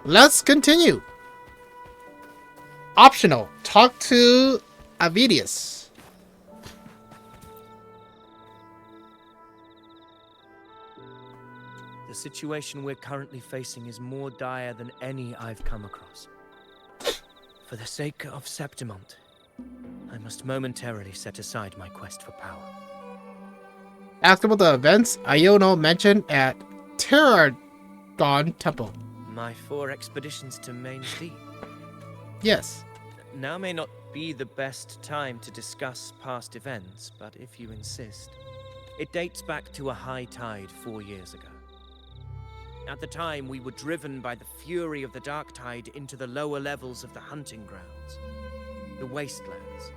Let's continue. Optional. Talk to Avidius. The situation we're currently facing is more dire than any I've come across. For the sake of Septimont, I must momentarily set aside my quest for power. Ask about the events Iono mentioned at Terradon Temple. My 4 expeditions to Main's Deep. Yes. Now may not be the best time to discuss past events, but if you insist, it dates back to a high tide 4 years ago. At the time, we were driven by the fury of the dark tide into the lower levels of the hunting grounds, the wastelands.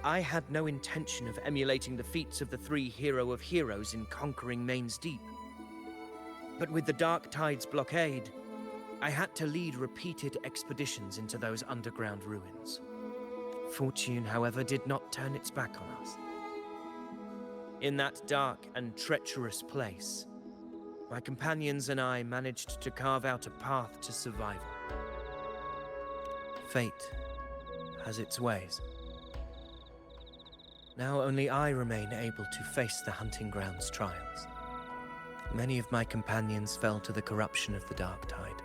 I had no intention of emulating the feats of the 3 Hero of Heroes in conquering Main's Deep. But with the dark tide's blockade, I had to lead repeated expeditions into those underground ruins. Fortune, however, did not turn its back on us. In that dark and treacherous place, my companions and I managed to carve out a path to survival. Fate has its ways. Now only I remain able to face the hunting grounds trials. Many of my companions fell to the corruption of the dark tide.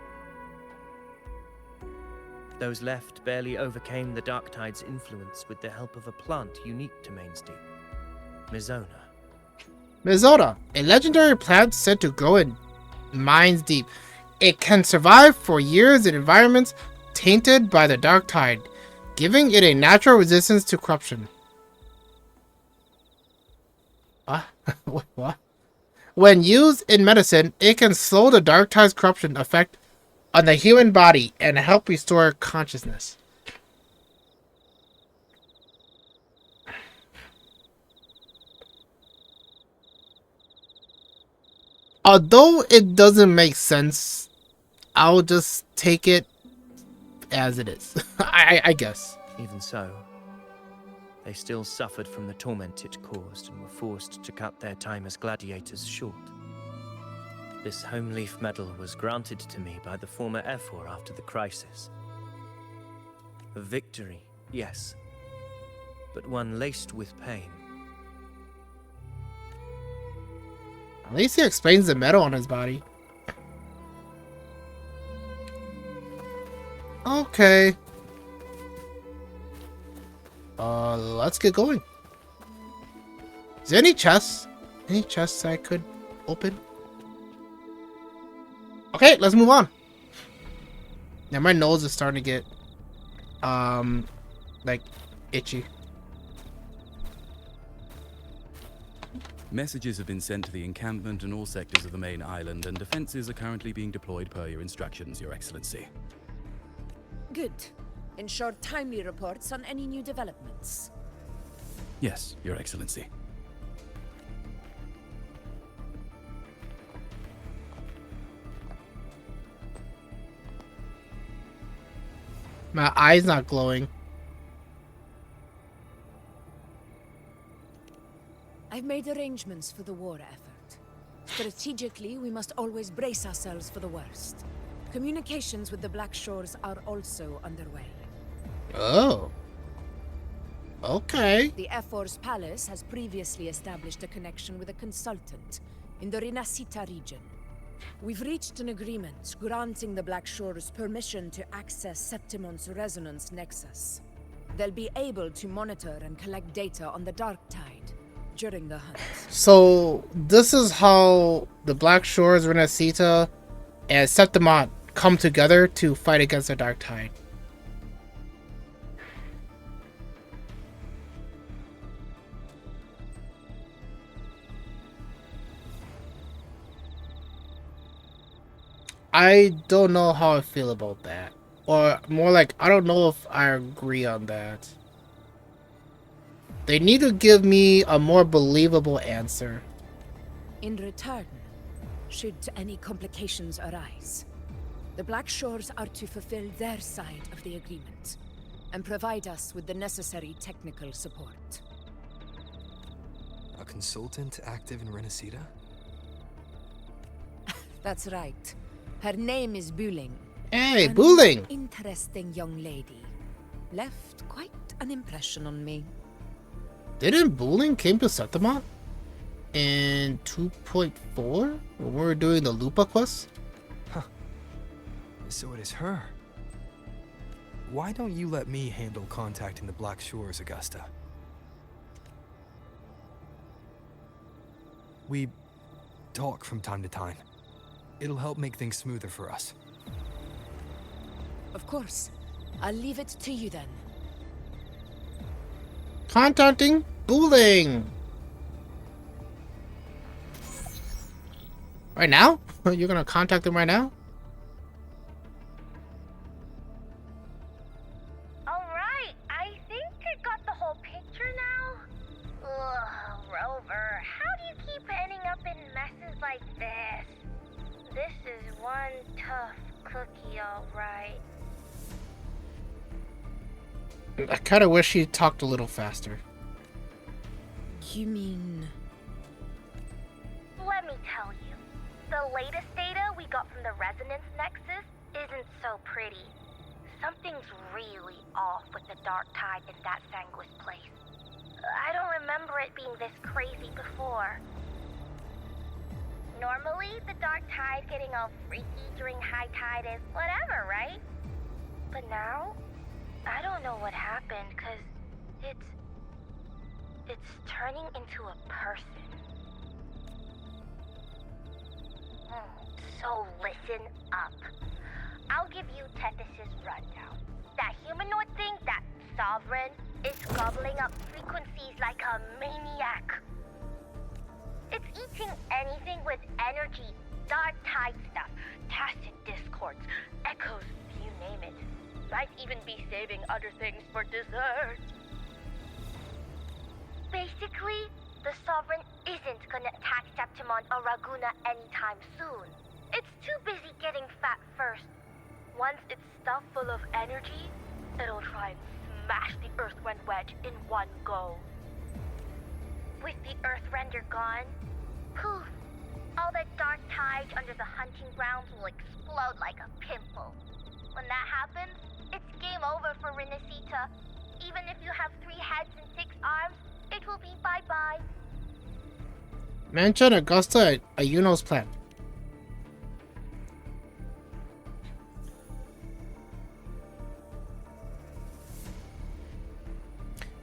Those left barely overcame the dark tide's influence with the help of a plant unique to Main's Deep, Mizona. Mizona, a legendary plant said to grow in Mines Deep. It can survive for years in environments tainted by the dark tide, giving it a natural resistance to corruption. What? When used in medicine, it can slow the dark tide's corruption effect on the human body and help restore consciousness. Although it doesn't make sense, I'll just take it as it is. I guess. Even so, they still suffered from the torment it caused and were forced to cut their time as gladiators short. This home leaf medal was granted to me by the former Ephor after the crisis. A victory, yes, but one laced with pain. At least he explains the metal on his body. Okay. Let's get going. Is there any chests? Any chests I could open? Okay, let's move on. Now my nose is starting to get, like, itchy. Messages have been sent to the encampment and all sectors of the main island, and defenses are currently being deployed per your instructions, Your Excellency. Good. Ensure timely reports on any new developments. Yes, Your Excellency. My eye's not glowing. I've made arrangements for the war effort. Strategically, we must always brace ourselves for the worst. Communications with the Black Shores are also underway. Oh. Okay. The Ephor's palace has previously established a connection with a consultant in the Renacita region. We've reached an agreement granting the Black Shores permission to access Septimont's resonance nexus. They'll be able to monitor and collect data on the Dark Tide during the hunt. So this is how the Black Shores, Renacita, and Septimont come together to fight against the Dark Tide. I don't know how I feel about that. Or more like, I don't know if I agree on that. They need to give me a more believable answer. In return, should any complications arise, the Black Shores are to fulfill their side of the agreement and provide us with the necessary technical support. A consultant active in Renacita? That's right. Her name is Buling, Hey, An Booling! interesting young lady. Left quite an impression on me. Didn't Booling came to Septimont in 2.4 when we were doing the Lupa quest? So it is her. Why don't you let me handle contacting the Black Shores, Augusta? We talk from time to time. It'll help make things smoother for us. Of course. I'll leave it to you then. Contacting Booling! Right now? You're gonna contact him right now? Alright, I think I got the whole picture now. Ugh, Rover, how do you keep ending up in messes like this? This is one tough cookie, alright. I kinda wish he talked a little faster. You mean... Let me tell you, the latest data we got from the Resonance Nexus isn't so pretty. Something's really off with the Dark Tide in that Sanguis place. I don't remember it being this crazy before. Normally, the Dark Tide getting all freaky during high tide is whatever, right? But now, I don't know what happened, cause it's turning into a person. So listen up. I'll give you Tethys' rundown. That humanoid thing, that Sovereign, is gobbling up frequencies like a maniac. It's eating anything with energy, dark tide stuff, tacit discords, echoes, you name it. Might even be saving other things for dessert. Basically, the Sovereign isn't gonna attack Septimont or Raguna anytime soon. It's too busy getting fat first. Once it's stuffed full of energy, it'll try and smash the Earthwind Wedge in one go. With the Earthrender gone, poof, all that dark tide under the hunting grounds will explode like a pimple. When that happens, it's game over for Renacita. Even if you have 3 heads and 6 arms, it will be bye-bye. Mention Augusta a Yuno's plan.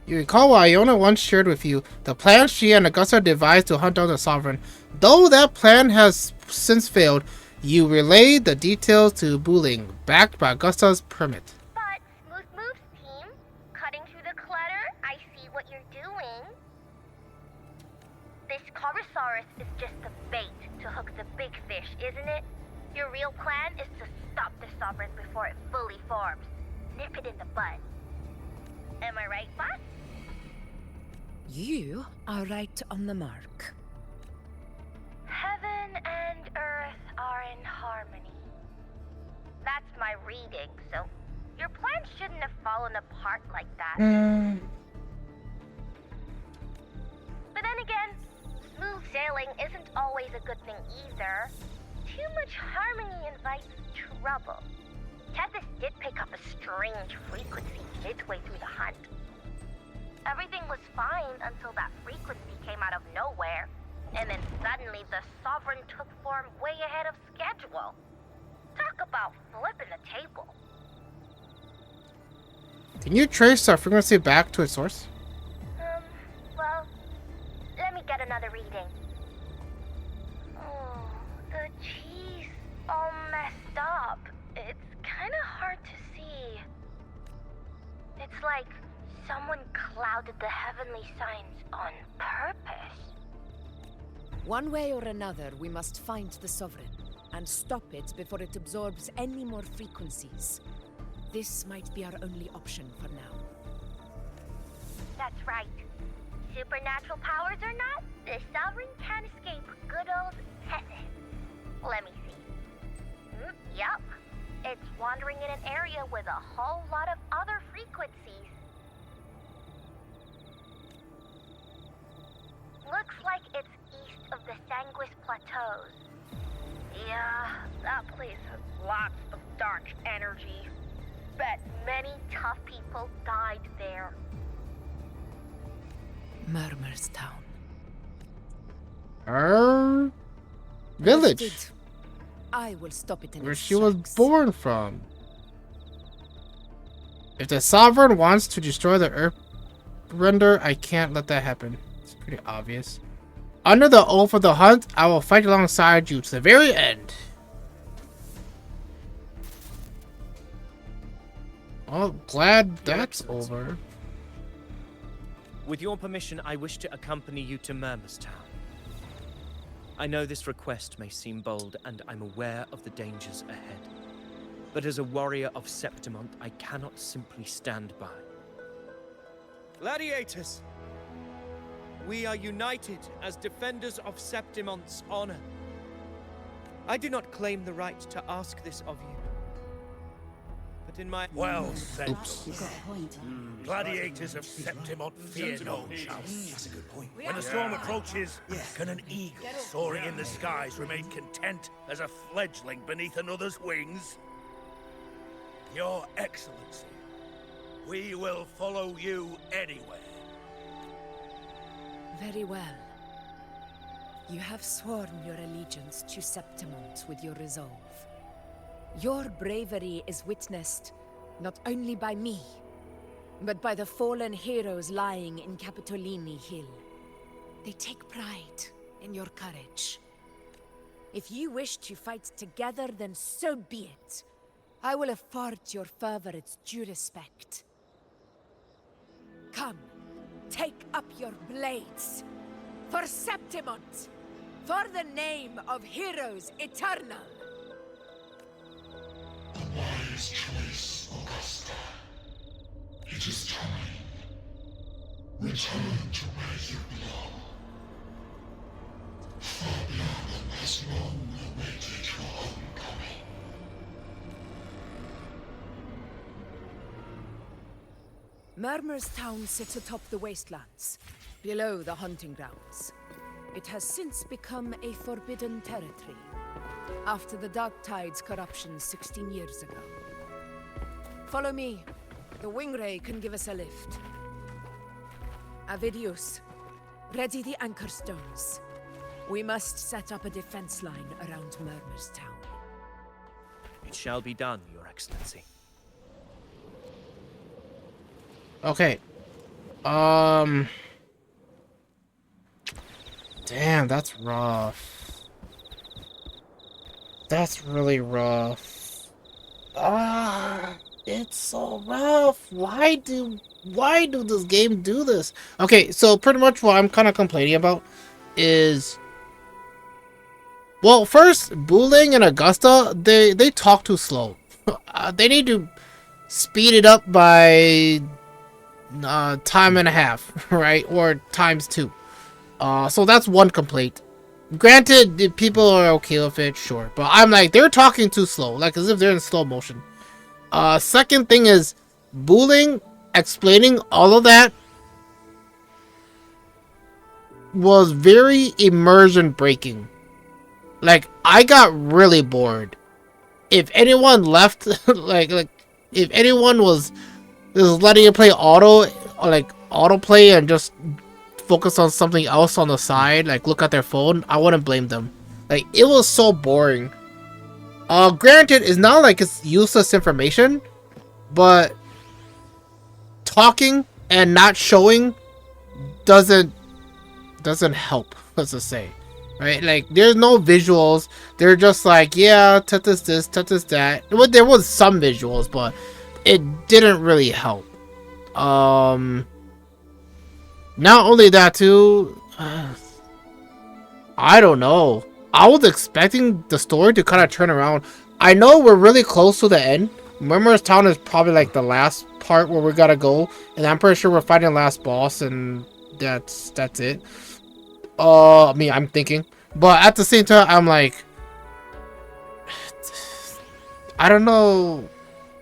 You recall what Iona once shared with you, the plan she and Augusta devised to hunt down the Sovereign. Though that plan has since failed, you relayed the details to Booling, backed by Augusta's permit. But, smooth moves, team. Cutting through the clutter, I see what you're doing. This Corosaurus is just the bait to hook the big fish, isn't it? Your real plan is to stop the Sovereign before it fully forms. Nip it in the bud. Am I right, boss? You are right on the mark. Heaven and earth are in harmony. That's my reading, so your plan shouldn't have fallen apart like that. But then again, smooth sailing isn't always a good thing either. Too much harmony invites trouble. Tethys did pick up a strange frequency midway through the hunt. Everything was fine until that frequency came out of nowhere, and then suddenly the Sovereign took form way ahead of schedule. Talk about flipping the table. Can you trace our frequency back to its source? Well, let me get another reading. Oh, the cheese all messed up. It's kinda hard to see. It's like someone clouded the heavenly signs on purpose. One way or another, we must find the Sovereign and stop it before it absorbs any more frequencies. This might be our only option for now. That's right. Supernatural powers or not, the Sovereign can't escape good old Tethys. Let me see. Yup. It's wandering in an area with a whole lot of other frequencies. Looks like it's east of the Sanguis Plateaus. Yeah, that place has lots of dark energy. Bet many tough people died there. Murmur's Town. Her village, Understood. I will stop it in where its she was tracks. born from. If the Sovereign wants to destroy the Earth render, I can't let that happen. It's pretty obvious. Under the oath of the hunt, I will fight alongside you to the very end. Oh, glad that's over. With your permission, I wish to accompany you to Murmur's Town. I know this request may seem bold, and I'm aware of the dangers ahead. But as a warrior of Septimont, I cannot simply stand by. Gladiators! We are united as defenders of Septimont's honor. I do not claim the right to ask this of you. But in my... Well said. Oops. Gladiators of Septimont fear no chance. That's a good point. When the storm approaches, can an eagle soaring in the skies remain content as a fledgling beneath another's wings? Your Excellency, we will follow you anywhere. Very well. You have sworn your allegiance to Septimont with your resolve. Your bravery is witnessed not only by me, but by the fallen heroes lying in Capitolini Hill. They take pride in your courage. If you wish to fight together, then so be it. I will afford your fervor its due respect. Come, take up your blades. For Septimont! For the name of heroes eternal! Wise choice, Augusta. It is time. Return to where you belong. Fabian has long awaited your homecoming. Murmur's Town sits atop the wastelands, below the hunting grounds. It has since become a forbidden territory, after the Dark Tide's corruption 16 years ago. Follow me. The Wingray can give us a lift. Avidius, ready the anchor stones. We must set up a defense line around Murmur's Town. It shall be done, Your Excellency. Okay. Damn, that's rough. That's really rough. It's so rough. Why do this game do this? Okay, so pretty much what I'm kind of complaining about is, well, first, Buling and Augusta, they talk too slow. They need to speed it up by time and a half, right? Or times 2. So that's one complaint. Granted, if people are okay with it, sure. But I'm like, they're talking too slow, like as if they're in slow motion. Second thing is, Buling explaining all of that was very immersion breaking. Like, I got really bored. If anyone left, like if anyone was just letting it play autoplay and just focus on something else on the side, like look at their phone, I wouldn't blame them. Like, it was so boring. Granted, it's not like it's useless information, but talking and not showing doesn't help, let's just say. Right? Like, there's no visuals. They're just like, yeah, touch this, touch that. Well, there was some visuals, but it didn't really help. Not only that too, I don't know. I was expecting the story to kind of turn around. I know we're really close to the end. Murmur's Town is probably like the last part where we gotta go, and I'm pretty sure we're fighting the last boss, and that's it. I mean, I'm thinking, but at the same time, I'm like, I don't know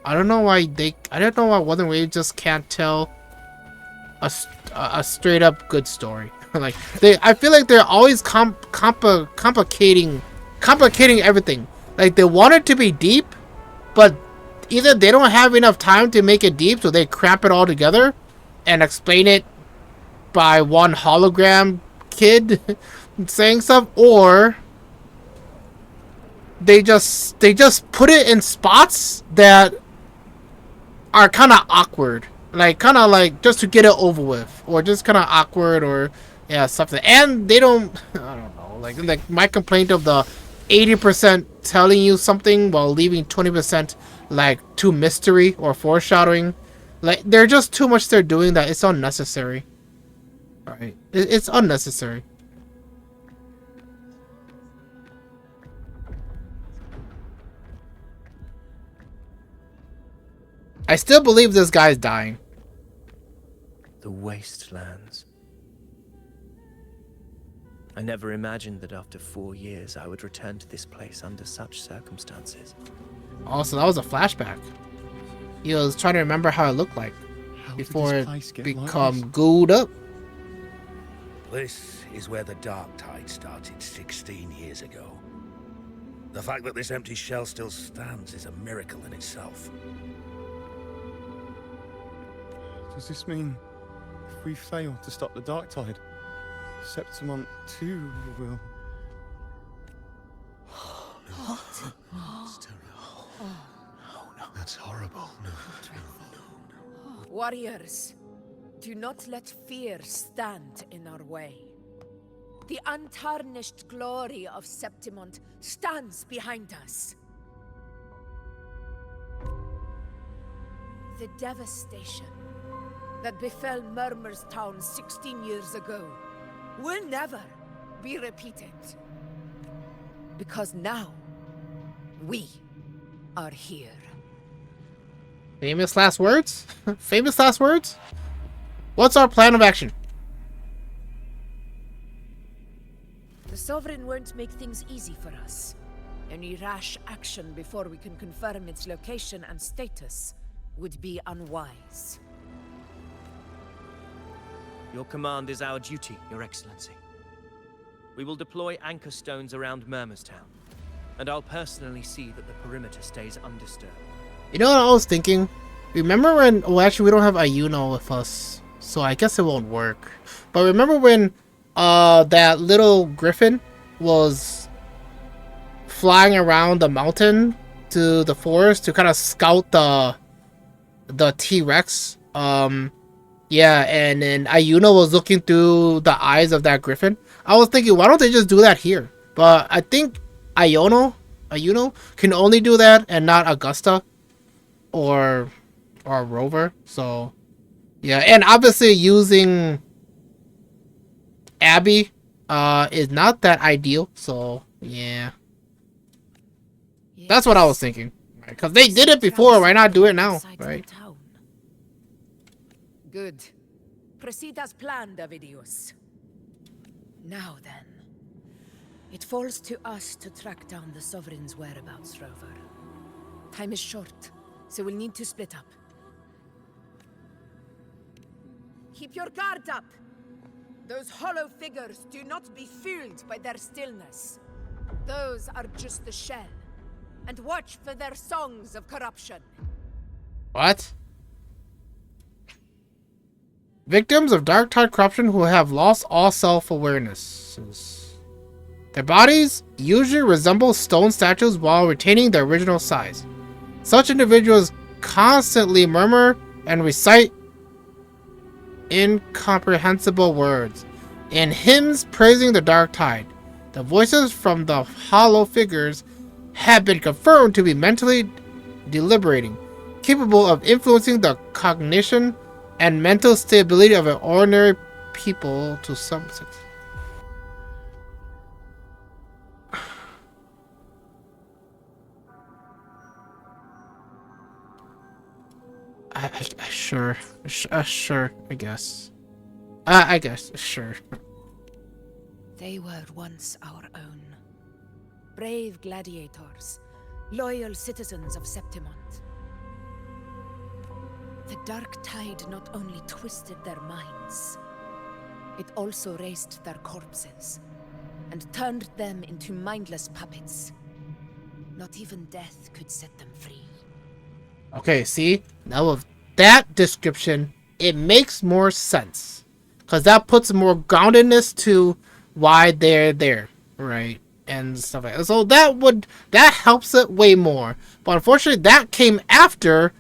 why Wuthering Waves just can't tell a straight up good story. Like, I feel like they're always complicating everything. Like, they want it to be deep, but either they don't have enough time to make it deep, so they cramp it all together and explain it by one hologram kid saying stuff, or they just put it in spots that are kind of awkward, like kind of like just to get it over with, or just kind of awkward, or yeah, something. And they don't, I don't know, like my complaint of the 80% telling you something while leaving 20% like to mystery or foreshadowing. Like, they're just too much they're doing that it's unnecessary. Right, it's unnecessary. I still believe this guy's dying. The wastelands. I never imagined that after 4 years I would return to this place under such circumstances. Also, that was a flashback. He was trying to remember how it looked like before it become gooed up. This is where the Dark Tide started 16 years ago. The fact that this empty shell still stands is a miracle in itself. Does this mean if we fail to stop the Dark Tide, Septimont too will... What? It's terrible. No, that's horrible. No. Warriors, do not let fear stand in our way. The untarnished glory of Septimont stands behind us. The devastation that befell Murmur's town 16 years ago will never be repeated. Because now, we are here. Famous last words? Famous last words? What's our plan of action? The Sovereign won't make things easy for us. Any rash action before we can confirm its location and status would be unwise. Your command is our duty, Your Excellency. We will deploy anchor stones around Murmurstown, and I'll personally see that the perimeter stays undisturbed. You know what I was thinking? Remember when... Well, actually, we don't have Ayuno with us, so I guess it won't work. But remember when that little griffin was flying around the mountain to the forest to kind of scout the T-Rex? Yeah, and then Ayuno was looking through the eyes of that griffin. I was thinking, why don't they just do that here? But I think Ayuno can only do that and not Augusta or Rover. So yeah, and obviously using Abby is not that ideal. So yeah, that's what I was thinking. Because they did it before, why not do it now? Right? Good. Proceed as planned, Avidius. Now then, it falls to us to track down the Sovereign's whereabouts, Rover. Time is short, so we'll need to split up. Keep your guard up! Those hollow figures do not be fooled by their stillness. Those are just the shell. And watch for their songs of corruption. What? Victims of Dark Tide corruption who have lost all self-awareness. Their bodies usually resemble stone statues while retaining their original size. Such individuals constantly murmur and recite incomprehensible words in hymns praising the Dark Tide. The voices from the hollow figures have been confirmed to be mentally deliberating, capable of influencing the cognition and mental stability of an ordinary people to some extent. Sure, I guess. I guess, sure. They were once our own. Brave gladiators, loyal citizens of Septimont. The Dark Tide not only twisted their minds, it also raised their corpses and turned them into mindless puppets. Not even death could set them free. Okay, see? Now with that description, it makes more sense. Because that puts more groundedness to why they're there, right? And stuff like that. So that helps it way more. But unfortunately, that came after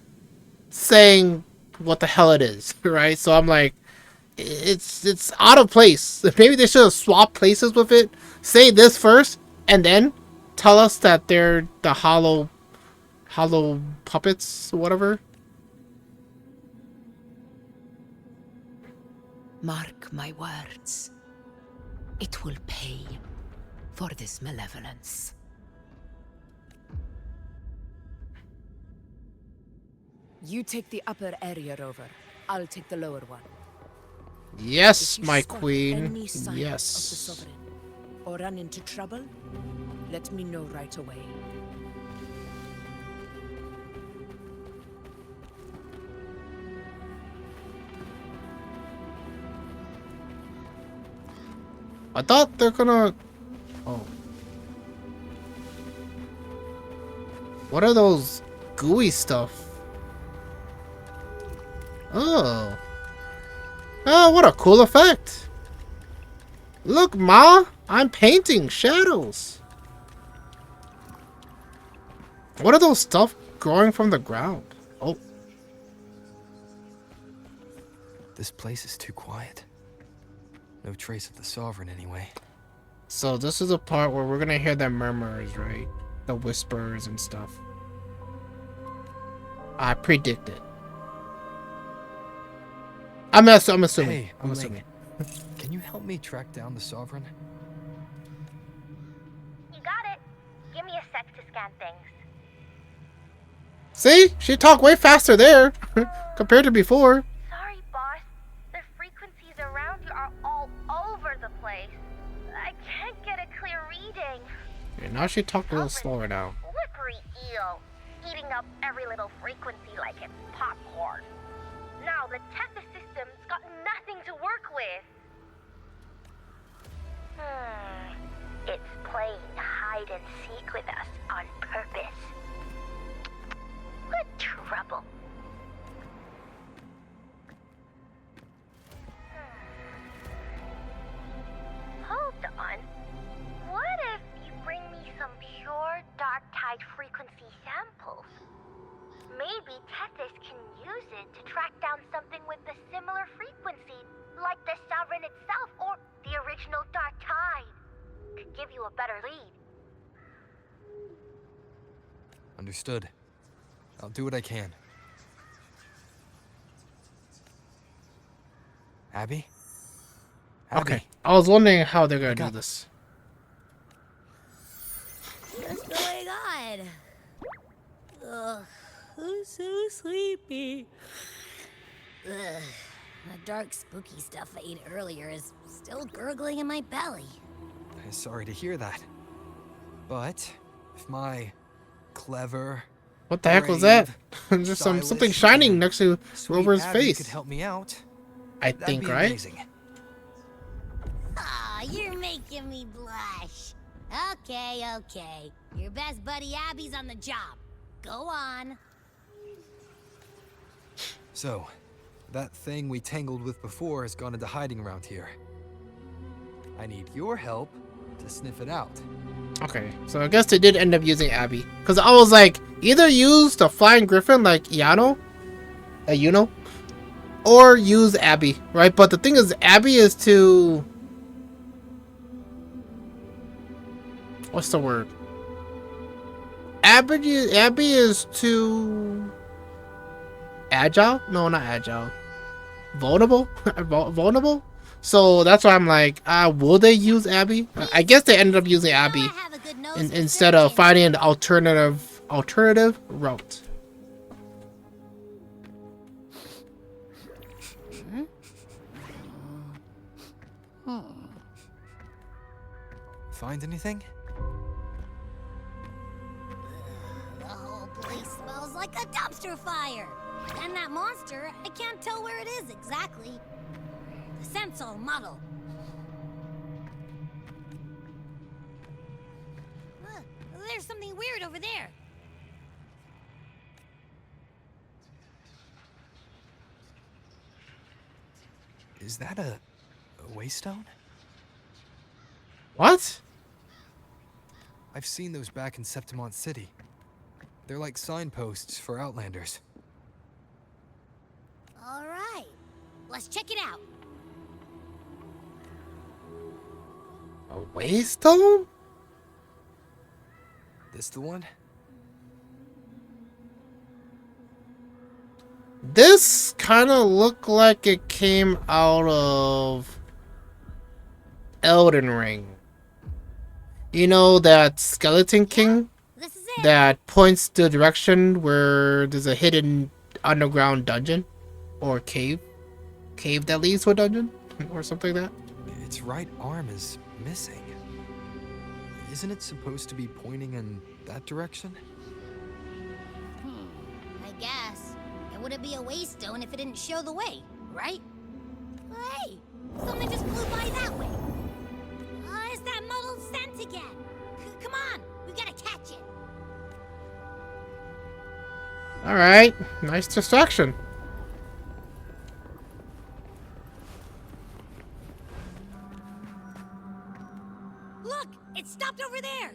saying what the hell it is, right? So I'm like, it's out of place. Maybe they should have swapped places with it. Say this first, and then tell us that they're the hollow puppets or whatever. Mark my words. It will pay for this malevolence. You take the upper area rover. I'll take the lower one. Yes, If you my spot queen. any sign of the Yes. Sovereign or run into trouble, let me know right away. I thought they're gonna... Oh. What are those gooey stuff? Oh. Oh, what a cool effect. Look, Ma, I'm painting shadows. What are those stuff growing from the ground? Oh. This place is too quiet. No trace of the Sovereign anyway. So this is a part where we're gonna hear the murmurs, right? The whispers and stuff. I predict it. I'm assuming. Hey, I'm assuming. Can you help me track down the Sovereign? You got it. Give me a sec to scan things. See? She talked way faster there compared to before. Sorry, boss. The frequencies around you are all over the place. I can't get a clear reading. Yeah, now she talked a little slower now. Slippery eel, eating up every little frequency like it's popcorn. Now the Tethys system's got nothing to work with. It's playing hide and seek with us on purpose. What trouble? Hold on. What if you bring me some pure dark tide frequency samples? Maybe Tethys can use it to track down something with a similar frequency, like the Sovereign itself or the original dark tide. Could give you a better lead. Understood. I'll do what I can. Abby? Okay. I was wondering how they're gonna do this. What's going on? Ugh, I'm so sleepy. Ugh, the dark, spooky stuff I ate earlier is still gurgling in my belly. Sorry to hear that. But if my clever... What the heck was that? Just something shining next to Rover's Abby face. could help me out. I That'd think, be right? Amazing. Aw, you're making me blush. Okay. Your best buddy Abby's on the job. Go on. So, that thing we tangled with before has gone into hiding around here. I need your help to sniff it out. Okay, so I guess they did end up using Abby. Because I was like, either use the Flying Griffin like Yuno, or use Abby, right? But the thing is, Abby is too... What's the word? Abby is too... Agile? No, not agile. Vulnerable? Vulnerable? So that's why I'm like, will they use Abby? I guess they ended up using Abby instead of finding an alternative route. Find anything? The whole place smells like a dumpster fire. And that monster, I can't tell where it is exactly. The scent's all muddled. There's something weird over there. Is that a waystone? What? I've seen those back in Septimont City. They're like signposts for Outlanders. All right, let's check it out. A waystone? This the one? This kind of looked like it came out of Elden Ring. You know that Skeleton King This is it. that points the direction where there's a hidden underground dungeon or cave that leads to a dungeon or something like that. Its right arm is missing. Isn't it supposed to be pointing in that direction? I guess. It wouldn't be a waystone if it didn't show the way, right? Hey, something just flew by that way. It's that muddled scent again. Come on, we gotta catch it. All right, nice distraction. Look, it stopped over there.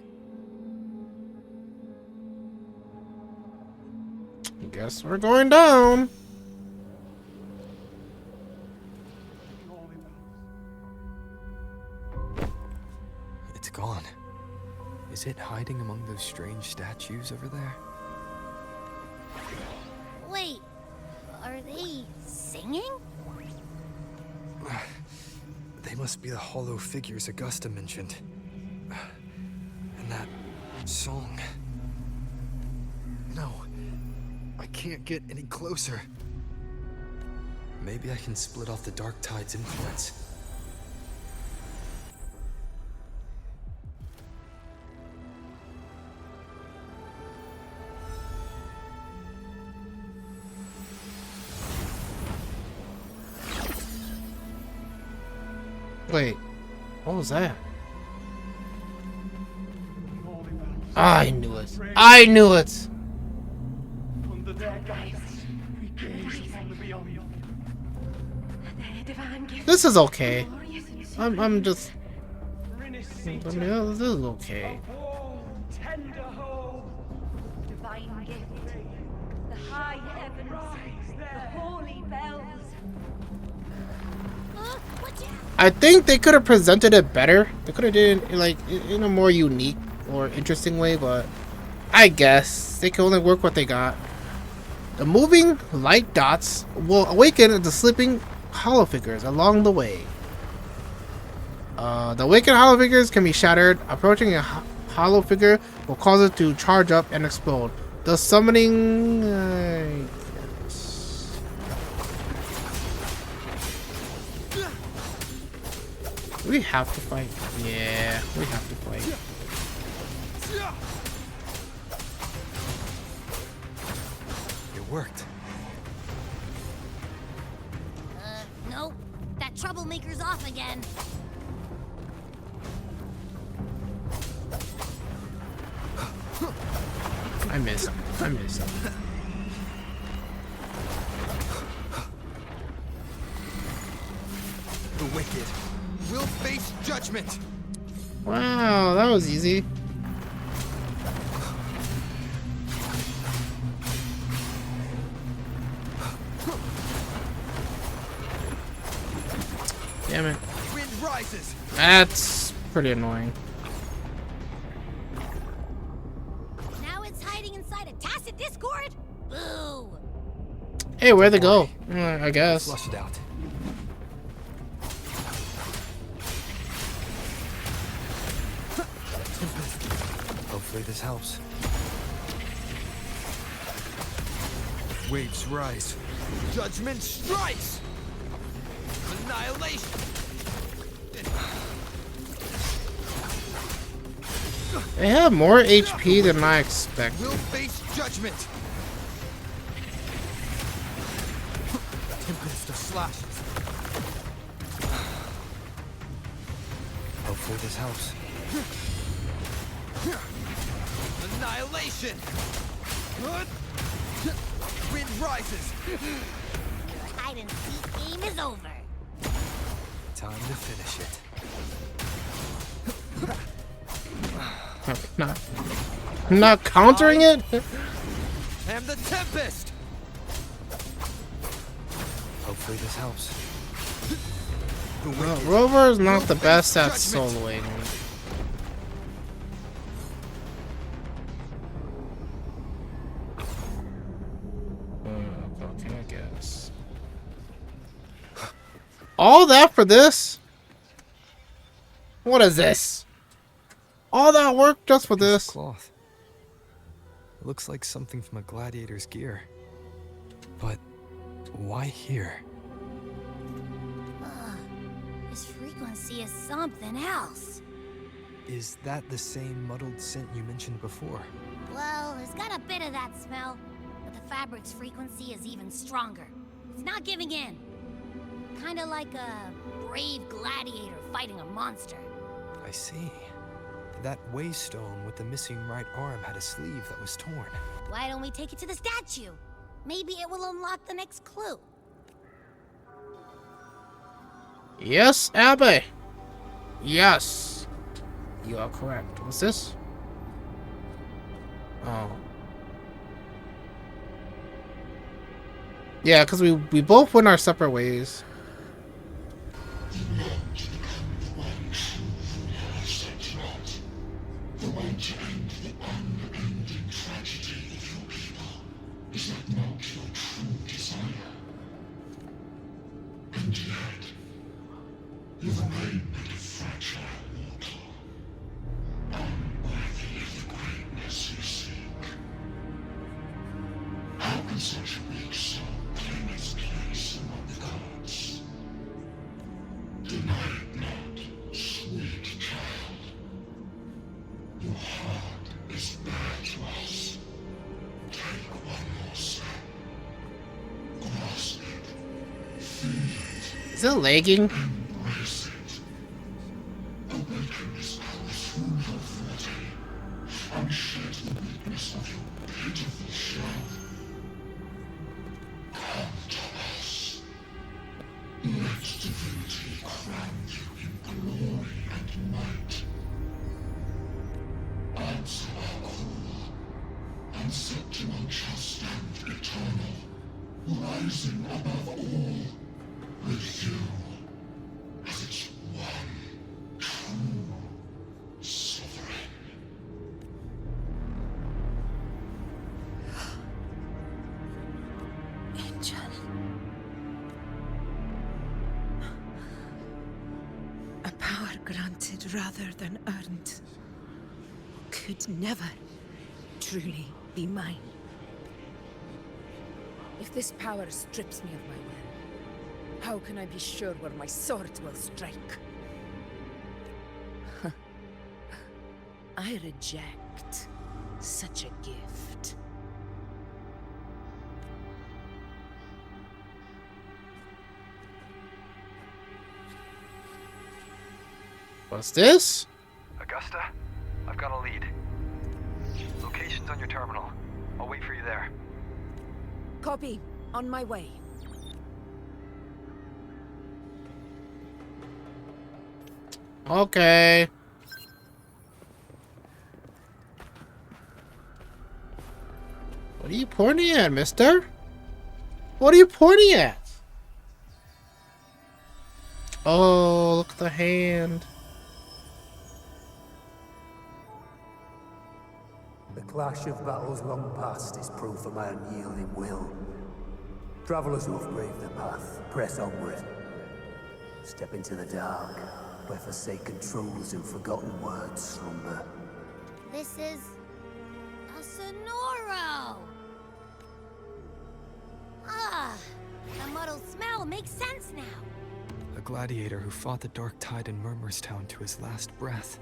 Guess we're going down. It's gone. Is it hiding among those strange statues over there? Wait, are they singing? They must be the hollow figures Augusta mentioned. And that song. No, I can't get any closer. Maybe I can split off the Dark Tide's influence. Wait, what was that? I knew it. I knew it. Under their guidance, we gaze on the beyond. This is okay. I'm just. Yeah, this is okay. Tender hope. Divine gift. The high heavens. The holy bells. Watch out. I think they could have presented it better. They could have did it like in a more unique or interesting way, but I guess they can only work what they got. The moving light dots will awaken the sleeping hollow figures along the way. The awakened hollow figures can be shattered. Approaching a hollow figure will cause it to charge up and explode. The summoning... we have to fight. Yeah, we have to fight. It worked. Nope. That troublemaker's off again. I missed. I missed. The wicked will face judgment. Wow, that was easy. Damn it. Wind rises. That's pretty annoying. Now it's hiding inside a tacit discord? Boo! Hey, where'd they go? I guess. Flush it out. Hopefully this helps. Waves rise. Judgment strikes! Annihilation! They have more HP than I expected. We'll face judgment! Tempest of slashes. Hopefully this helps. Annihilation! Wind rises! Your hide and seek game is over. Time to finish it. Not countering it? I'm the Tempest! Hopefully this helps. Well, Rover is not the best at soloing. Okay, I guess. All that for this? What is this? All that work just for this? Cloth. It looks like something from a gladiator's gear. But why here? This frequency is something else. Is that the same muddled scent you mentioned before? Well, it's got a bit of that smell, but the fabric's frequency is even stronger. It's not giving in. Kinda like a brave gladiator fighting a monster. I see. That waystone with the missing right arm had a sleeve that was torn. Why don't we take it to the statue? Maybe it will unlock the next clue. Yes, Abby. Yes. You are correct. What's this? Oh. Yeah, because we both went our separate ways. The one to end the unending tragedy of your people. Is that not your true desire? And yet, you remain but a fragile mortal, unworthy of the greatness you seek. How can such a weak soul claim its place among the gods? Deny it not, sweet child. Your heart is bare to us. Take one more step. Grasp it. Feel it. Is it lagging? Embrace it. Awaken this power through your forte, and shed the weakness of your pitiful shell. Come to us. Let divinity crown you in glory and might. Answer our call, and Septimon shall stand eternal, rising above all, with you as its one true sovereign. Angel. A power granted rather than earned could never truly be mine. If this power strips me of my will, how can I be sure where my sword will strike? I reject such a gift. What's this? Augusta, I've got a lead. Location's on your terminal. I'll wait for you there. Copy. On my way. Okay. What are you pointing at, mister? What are you pointing at? Oh, look at the hand. The clash of battles long past is proof of my unyielding will. Travelers who have braved the path, press onward. Step into the dark, where forsaken truths and forgotten words slumber. This is a Sonoro! Ah, the muddled smell makes sense now. A gladiator who fought the dark tide in Murmurstown to his last breath.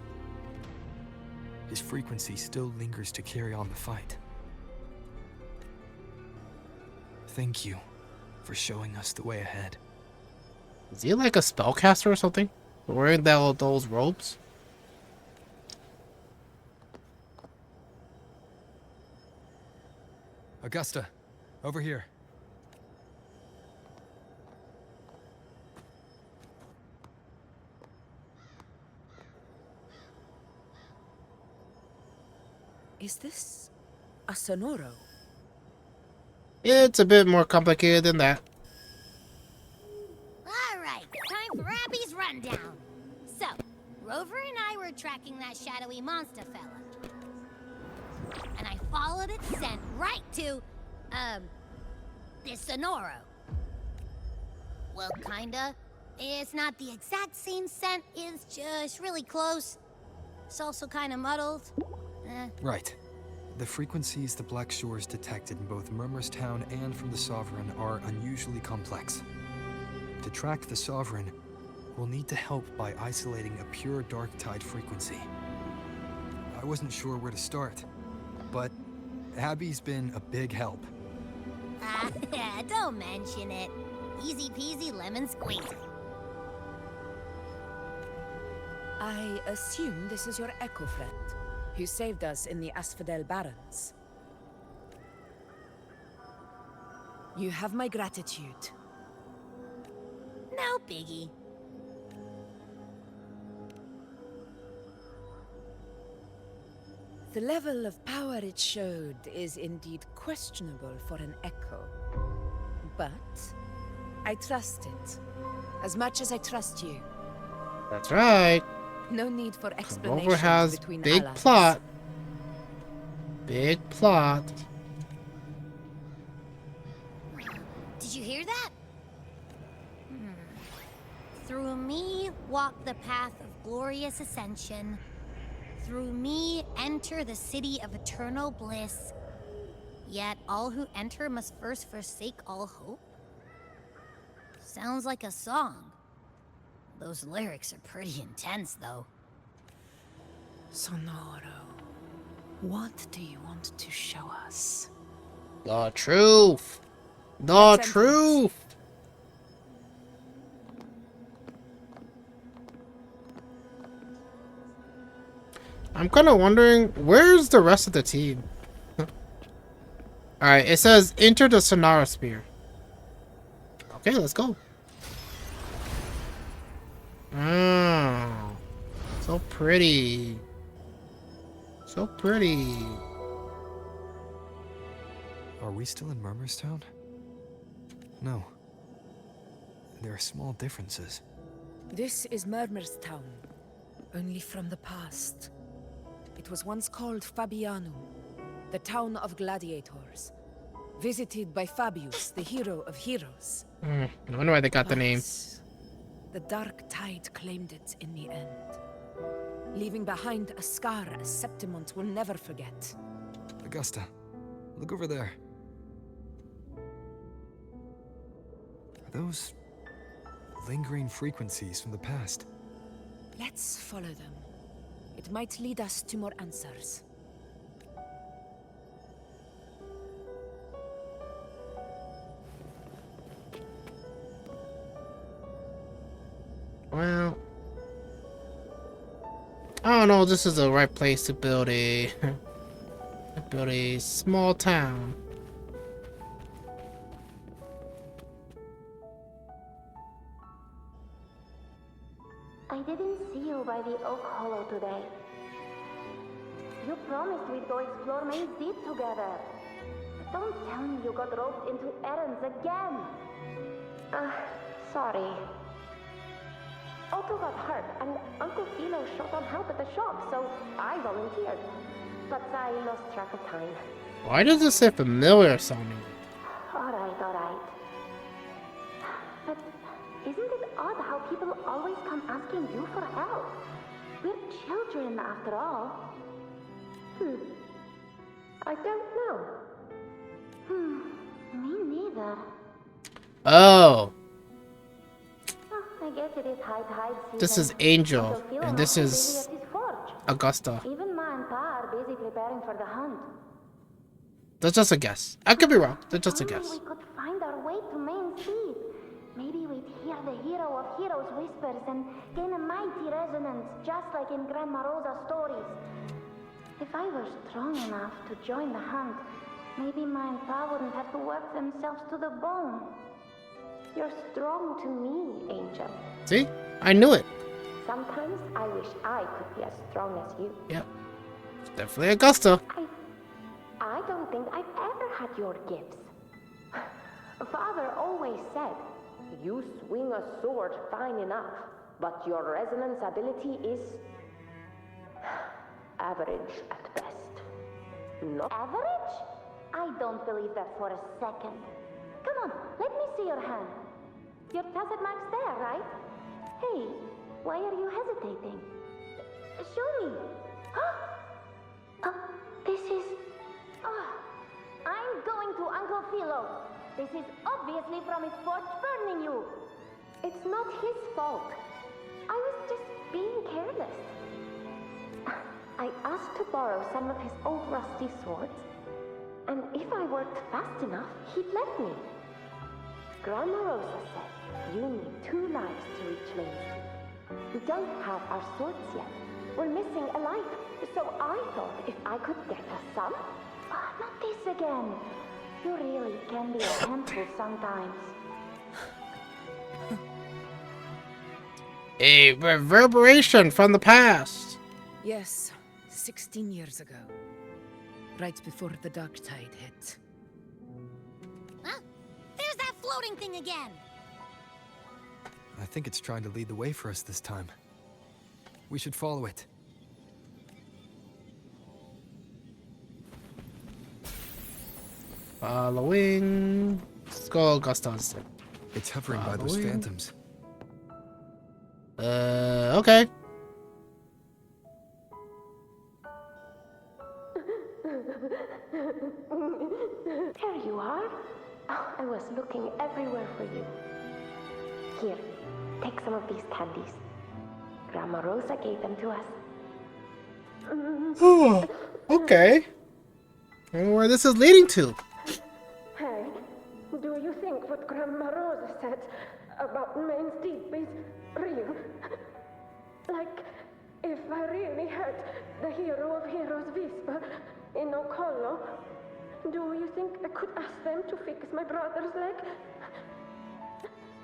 His frequency still lingers to carry on the fight. Thank you for showing us the way ahead. Is he like a spellcaster or something? Wearing those robes? Augusta, over here. Is this a Sonoro? It's a bit more complicated than that. Alright, time for Abby's rundown. So, Rover and I were tracking that shadowy monster fella. And I followed its scent right to, this Sonoro. Well, kinda. It's not the exact same scent, it's just really close. It's also kinda muddled. Right. The frequencies the Black Shores detected in both Murmurstown and from the Sovereign are unusually complex. To track the Sovereign, we'll need to help by isolating a pure dark tide frequency. I wasn't sure where to start, but Abby's been a big help. Don't mention it. Easy peasy lemon squeezy. I assume this is your Echo friend, who saved us in the Asphodel Barrens. You have my gratitude. No biggie. The level of power it showed is indeed questionable for an Echo. But I trust it, as much as I trust you. That's right. No need for Rover explanations has between big allies. plot. Big plot. Did you hear that? Through me walk the path of glorious ascension. Through me enter the city of eternal bliss. Yet all who enter must first forsake all hope? Sounds like a song. Those lyrics are pretty intense, though. Sonoro, what do you want to show us? The truth. The truth. I'm kind of wondering, where's the rest of the team? Alright, it says enter the Sonara Sphere. Okay, let's go. Oh, so pretty. So pretty. Are we still in Murmurstown? No. There are small differences. This is Murmurstown, only from the past. It was once called Fabianum, the town of gladiators, visited by Fabius, the hero of heroes. I wonder why they got the name. The dark tide claimed it in the end, leaving behind a scar Septimont will never forget. Augusta, look over there. Are those lingering frequencies from the past? Let's follow them. It might lead us to more answers. Well, I don't know. This is the right place to build a small town. I didn't see you by the Oak Hollow today. You promised we'd go explore Maze Deep together. Don't tell me you got roped into errands again. Sorry. Otto got hurt, and Uncle Philo shot on help at the shop, so I volunteered. But I lost track of time. Why does it say familiar sounding? Alright. But isn't it odd how people always come asking you for help? We're children, after all. I don't know. Me neither. Oh. I guess it is high tide season. This is Angel, and this is Augusta. Even Ma and Pa are busy preparing for the hunt. That's just a guess. I could be wrong. That's just a guess. We could find our way to Main Deep. Maybe we'd hear the hero of heroes whispers and gain a mighty resonance, just like in Grandma Rosa's stories. If I were strong enough to join the hunt, maybe Ma and Pa wouldn't have to work themselves to the bone. You're strong to me, Angel. See? I knew it. Sometimes I wish I could be as strong as you. Yep. Definitely Augusta. I don't think I've ever had your gifts. Father always said, you swing a sword fine enough, but your resonance ability is average at best. Not average? I don't believe that for a second. Come on, let me see your hand. Your tacit mark's there, right? Hey, why are you hesitating? Show me. This is... I'm going to Uncle Philo. This is obviously from his forge burning you. It's not his fault. I was just being careless. I asked to borrow some of his old rusty swords, and if I worked fast enough, he'd let me. Grandma Rosa said you need 2 lives to reach Main. We don't have our swords yet. We're missing a life, so I thought if I could get us some... not this again. You really can be a handful sometimes. A reverberation from the past. Yes, 16 years ago. Right before the dark tide hit. Huh? There's that floating thing again! I think it's trying to lead the way for us this time. We should follow it. Following. Let's go Augusta's. It's hovering by those phantoms. Okay. There you are. Oh, I was looking everywhere for you. Here, take some of these candies. Grandma Rosa gave them to us. Oh, okay. I don't know where this is leading to. Hey, do you think what Grandma Rosa said about Main's Deep is real? Like, if I really had the hero of heroes whisper in Okolo, do you think I could ask them to fix my brother's leg?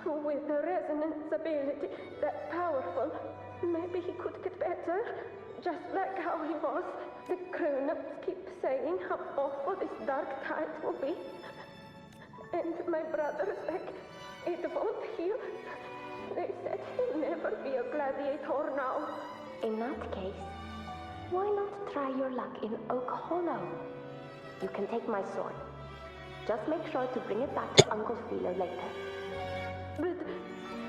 With a resonance ability that powerful, maybe he could get better, just like how he was. The grown-ups keep saying how awful this dark tide will be. And my brother's leg, it won't heal. They said he'll never be a gladiator now. In that case, why not try your luck in Oak Hollow? You can take my sword. Just make sure to bring it back to Uncle Philo later. But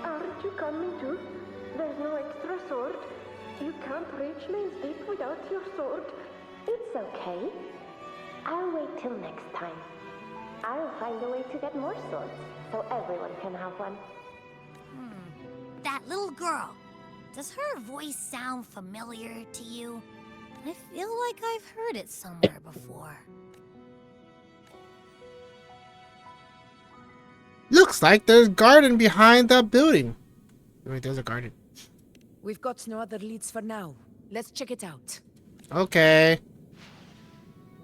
aren't you coming too? There's no extra sword. You can't reach Main's Deep without your sword. It's okay. I'll wait till next time. I'll find a way to get more swords, so everyone can have one. That little girl. Does her voice sound familiar to you? I feel like I've heard it somewhere before. Looks like there's a garden behind that building. Wait, there's a garden. We've got no other leads for now. Let's check it out. Okay.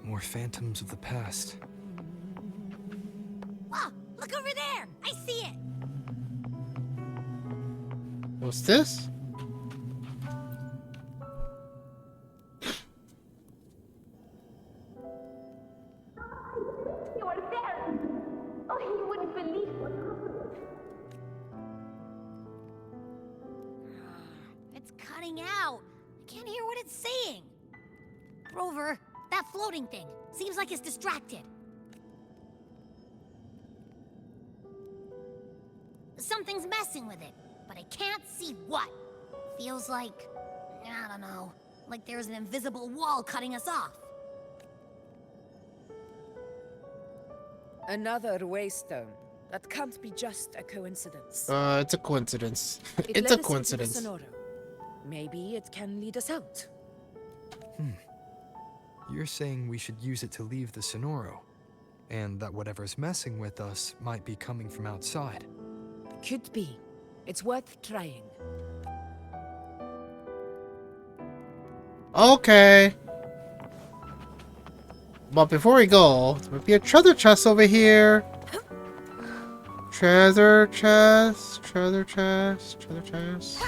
More phantoms of the past. Wow, look over there! I see it! What's this? You are there! Oh, you wouldn't believe what happened. It's cutting out. I can't hear what it's saying. Rover, that floating thing. Seems like it's distracted. Something's messing with it, but I can't see what. Feels like, I don't know, like there's an invisible wall cutting us off. Another waystone. That can't be just a coincidence. It's a coincidence. It It's led a us coincidence. into the Sonoro. Maybe it can lead us out. You're saying we should use it to leave the Sonoro, and that whatever's messing with us might be coming from outside. Could be. It's worth trying. Okay. But before we go, there might be a treasure chest over here. Treasure chest, treasure chest, treasure chest.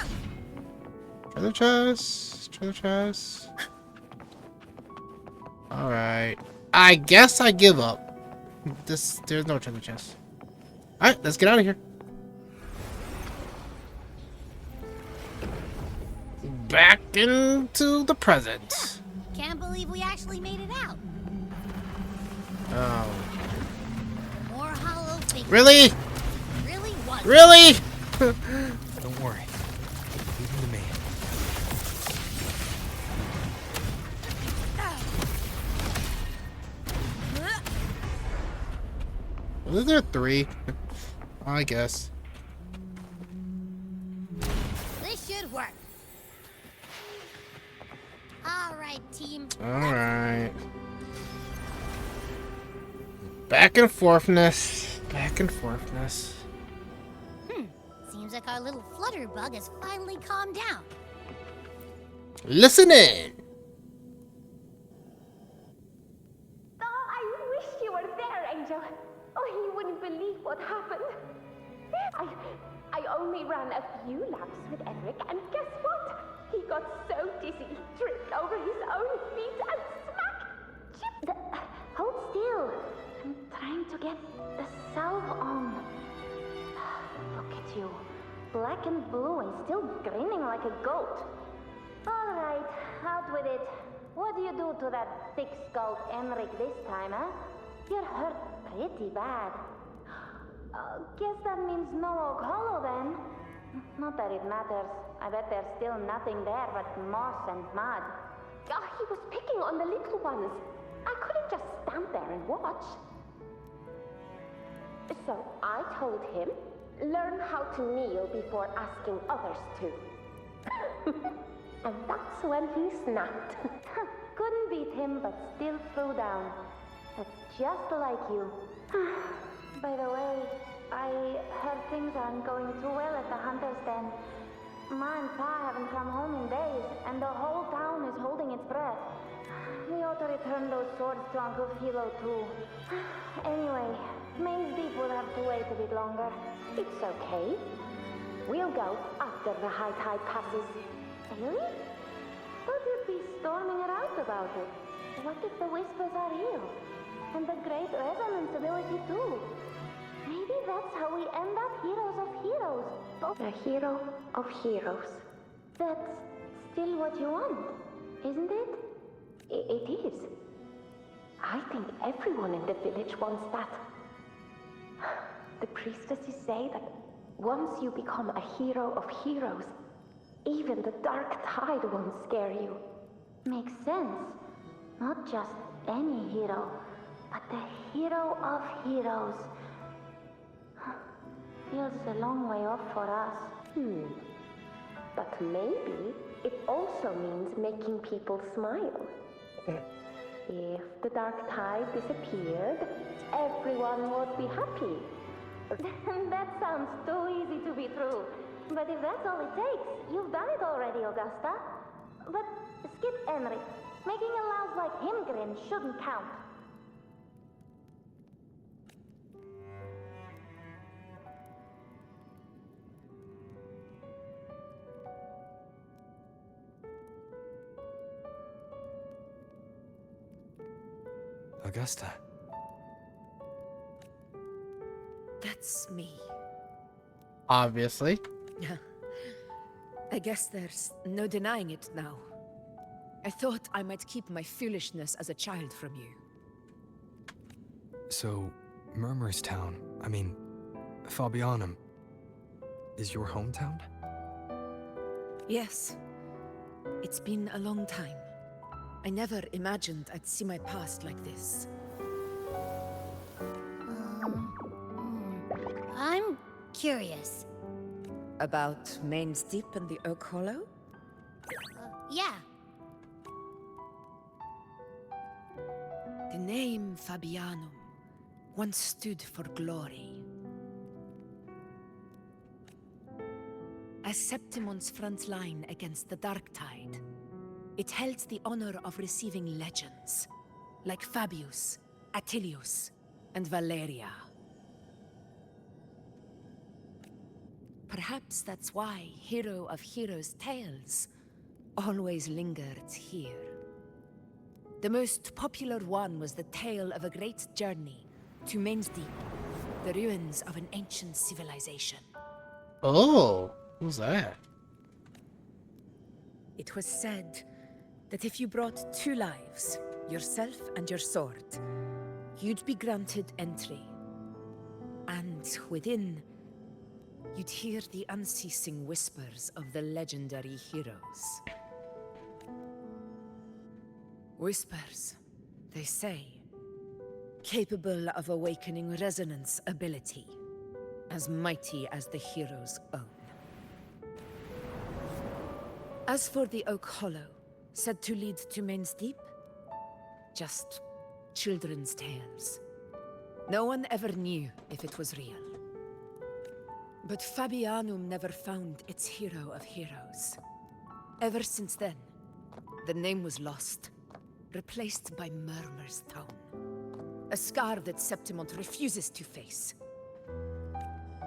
Treasure chest, treasure chest. Alright. I guess I give up. There's no treasure chest. Alright, let's get out of here. Back into the present. Can't believe we actually made it out. Oh. More hollow figures. Really? Really? What? Really? Don't worry. Leave them to me. Was there 3? I guess. This should work. All right, team. Alright. Back and forthness. Back and forthness. Seems like our little flutterbug has finally calmed down. Listen in. Oh, I wish you were there, Angel. Oh, you wouldn't believe what happened. I only ran a few laps with Eric, and guess what? He got so dizzy, he tripped over his own feet and smack! Chip! Hold still. I'm trying to get the salve on. Look at you. Black and blue and still grinning like a goat. Alright, out with it. What do you do to that thick-skulled Emmerich this time, huh? You're hurt pretty bad. Guess that means no Oak Hollow then. Not that it matters. I bet there's still nothing there but moss and mud. He was picking on the little ones. I couldn't just stand there and watch. So I told him, learn how to kneel before asking others to. And that's when he snapped. Couldn't beat him, but still threw down. That's just like you. By the way, I heard things aren't going too well at the Hunter's Den. Ma and Pa haven't come home in days, and the whole town is holding its breath. We ought to return those swords to Uncle Philo, too. Anyway, Maze Deep will have to wait a bit longer. It's okay. We'll go after the high tide passes. Really? Thought you'd be storming around about it. What if the whispers are real? And the great resonance ability, too. Maybe that's how we end up heroes of heroes. A hero of heroes. That's still what you want, isn't it? It is. I think everyone in the village wants that. The priestesses say that once you become a hero of heroes, even the dark tide won't scare you. Makes sense. Not just any hero, but the hero of heroes. Feels a long way off for us. But maybe it also means making people smile. If the dark tide disappeared, everyone would be happy. That sounds too easy to be true. But if that's all it takes, you've done it already, Augusta. But skip Emmerich. Making a louse like him grin shouldn't count. Augusta. That's me. Obviously. I guess there's no denying it now. I thought I might keep my foolishness as a child from you. So, Murmur's town, Fabianum, is your hometown? Yes. It's been a long time. I never imagined I'd see my past like this. I'm curious. About Main's Deep and the Oak Hollow? Yeah. The name Fabianum once stood for glory. As Septimon's front line against the Dark Tide, it held the honor of receiving legends, like Fabius, Attilius, and Valeria. Perhaps that's why Hero of Heroes' tales always lingered here. The most popular one was the tale of a great journey to Main's Deep, the ruins of an ancient civilization. Oh, who's that? It was said that if you brought 2 lives, yourself and your sword, you'd be granted entry. And within, you'd hear the unceasing whispers of the legendary heroes. Whispers, they say, capable of awakening resonance ability, as mighty as the hero's own. As for the Oak Hollow, said to lead to Main's Deep, just children's tales. No one ever knew if it was real. But Fabianum never found its hero of heroes. Ever since then, the name was lost, replaced by Murmur's Town. A scar that Septimont refuses to face.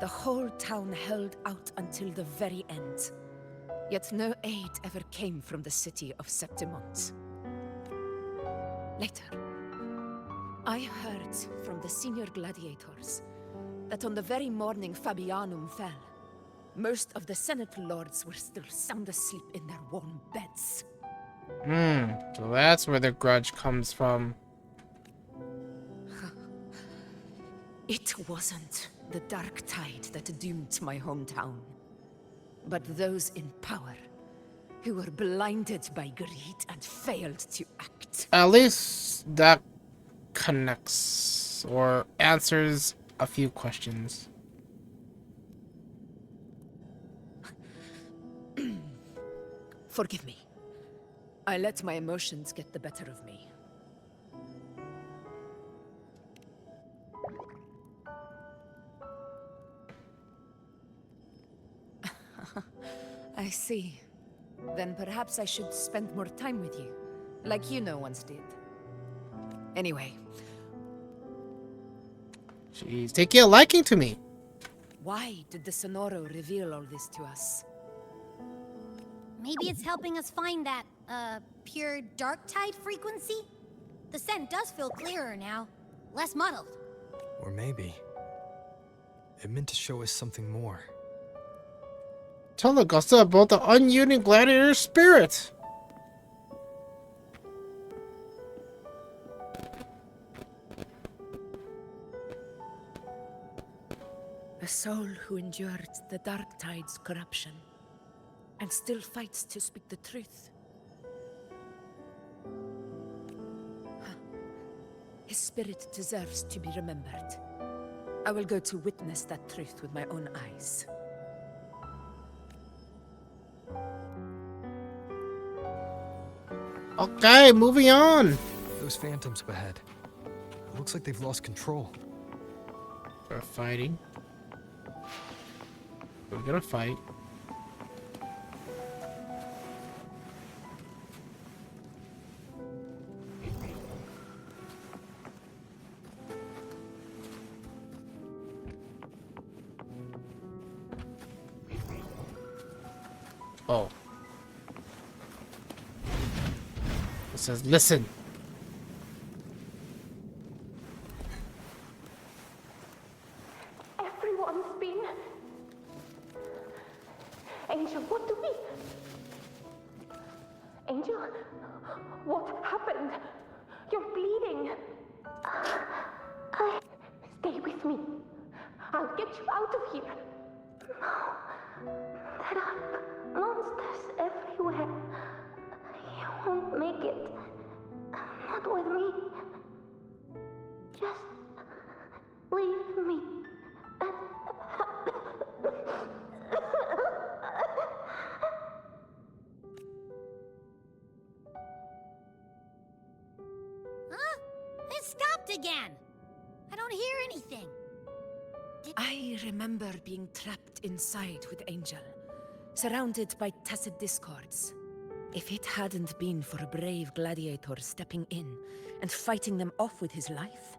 The whole town held out until the very end. Yet no aid ever came from the city of Septimont. Later, I heard from the senior gladiators that on the very morning Fabianum fell, most of the Senate lords were still sound asleep in their warm beds. So that's where the grudge comes from. It wasn't the dark tide that doomed my hometown, but those in power who were blinded by greed and failed to act. At least that connects or answers a few questions. Forgive me. I let my emotions get the better of me. I see. Then perhaps I should spend more time with you, like you once did. Anyway. She's taking a liking to me. Why did the Sonoro reveal all this to us? Maybe it's helping us find that, pure dark tide frequency? The scent does feel clearer now, less muddled. Or maybe it meant to show us something more. Tell Augusta about the unyielding gladiator spirit. A soul who endured the dark tide's corruption and still fights to speak the truth. His spirit deserves to be remembered. I will go to witness that truth with my own eyes. Okay, moving on. Those phantoms up ahead. It looks like they've lost control. We're fighting. We're gonna fight. Oh. It says, listen. Everyone's been... Angel, what do we... Angel? What happened? You're bleeding. Stay with me. I'll get you out of here. No. There are monsters everywhere. You won't make it. Not with me. Just leave me. Huh? It stopped again. I don't hear anything. I remember being trapped inside with Angel, surrounded by tacit discords. If it hadn't been for a brave gladiator stepping in and fighting them off with his life,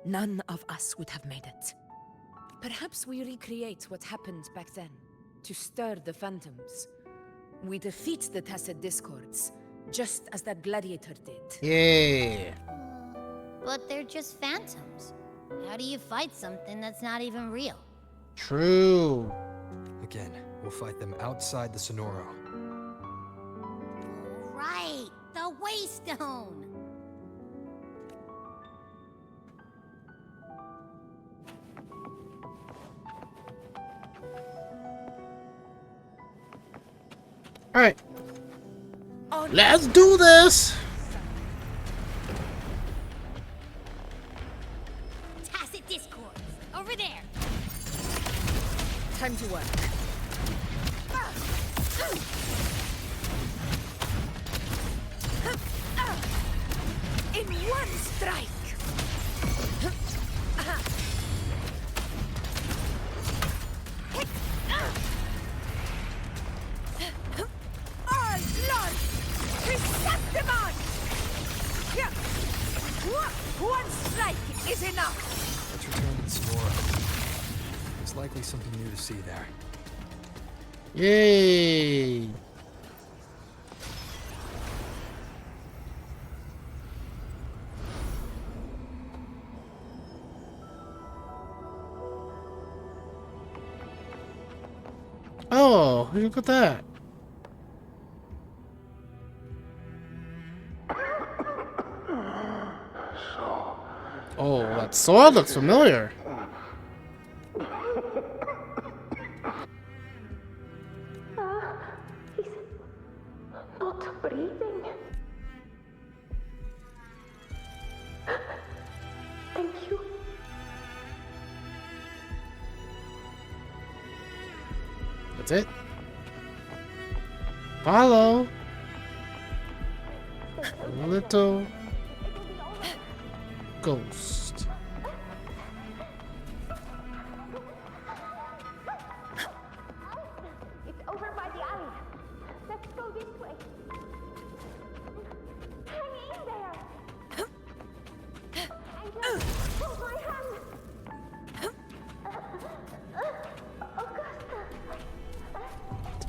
none of us would have made it. Perhaps we recreate what happened back then, to stir the phantoms. We defeat the tacit discords, just as that gladiator did. Yeah. But they're just phantoms. How do you fight something that's not even real? True. Again, we'll fight them outside the Sonoro. Right, the Waystone. Alright. Let's do this! Tacit discourse. Over there. Time to work. In one strike. All blood! Chrysanthemum! One strike is enough! Let's return to the Sonoro. There's likely something new to see there. Yay! Oh, look at that. Oh, that sword looks familiar. He's not breathing. Thank you. That's it. Follow. Little ghost. It's over by the alley. Let's go this way. Hang in there. Angel, hold my hand. Augusta.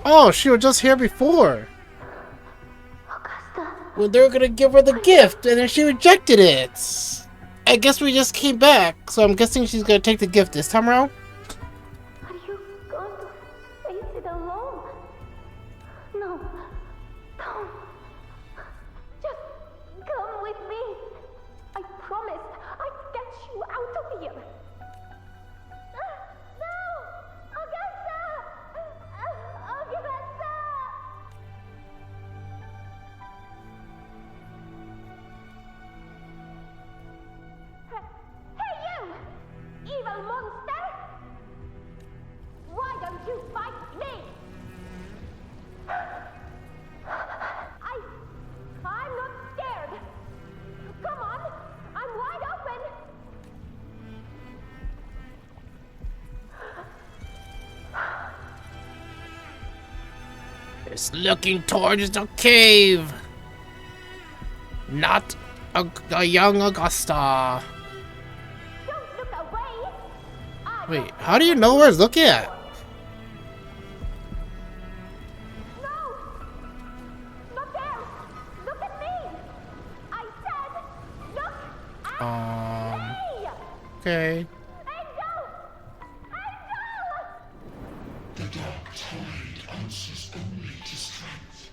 Oh, she was just here before. Well, they were gonna give her the gift, and then she rejected it. I guess we just came back, so I'm guessing she's gonna take the gift this time around. Are you going to face it alone? No. Don't. Just come with me. I promised I'd get you out of here. No! Augusta! Augusta! Hey you! Evil monster! Why don't you fight me? I'm not scared. Come on, I'm wide open. It's looking towards the cave. Not a young Augusta. Don't look away. Wait, how do you know where it's looking at? No! Not there! Look at me! I said, look at me! Okay. Angel! Angel! The dark tide answers only to strength.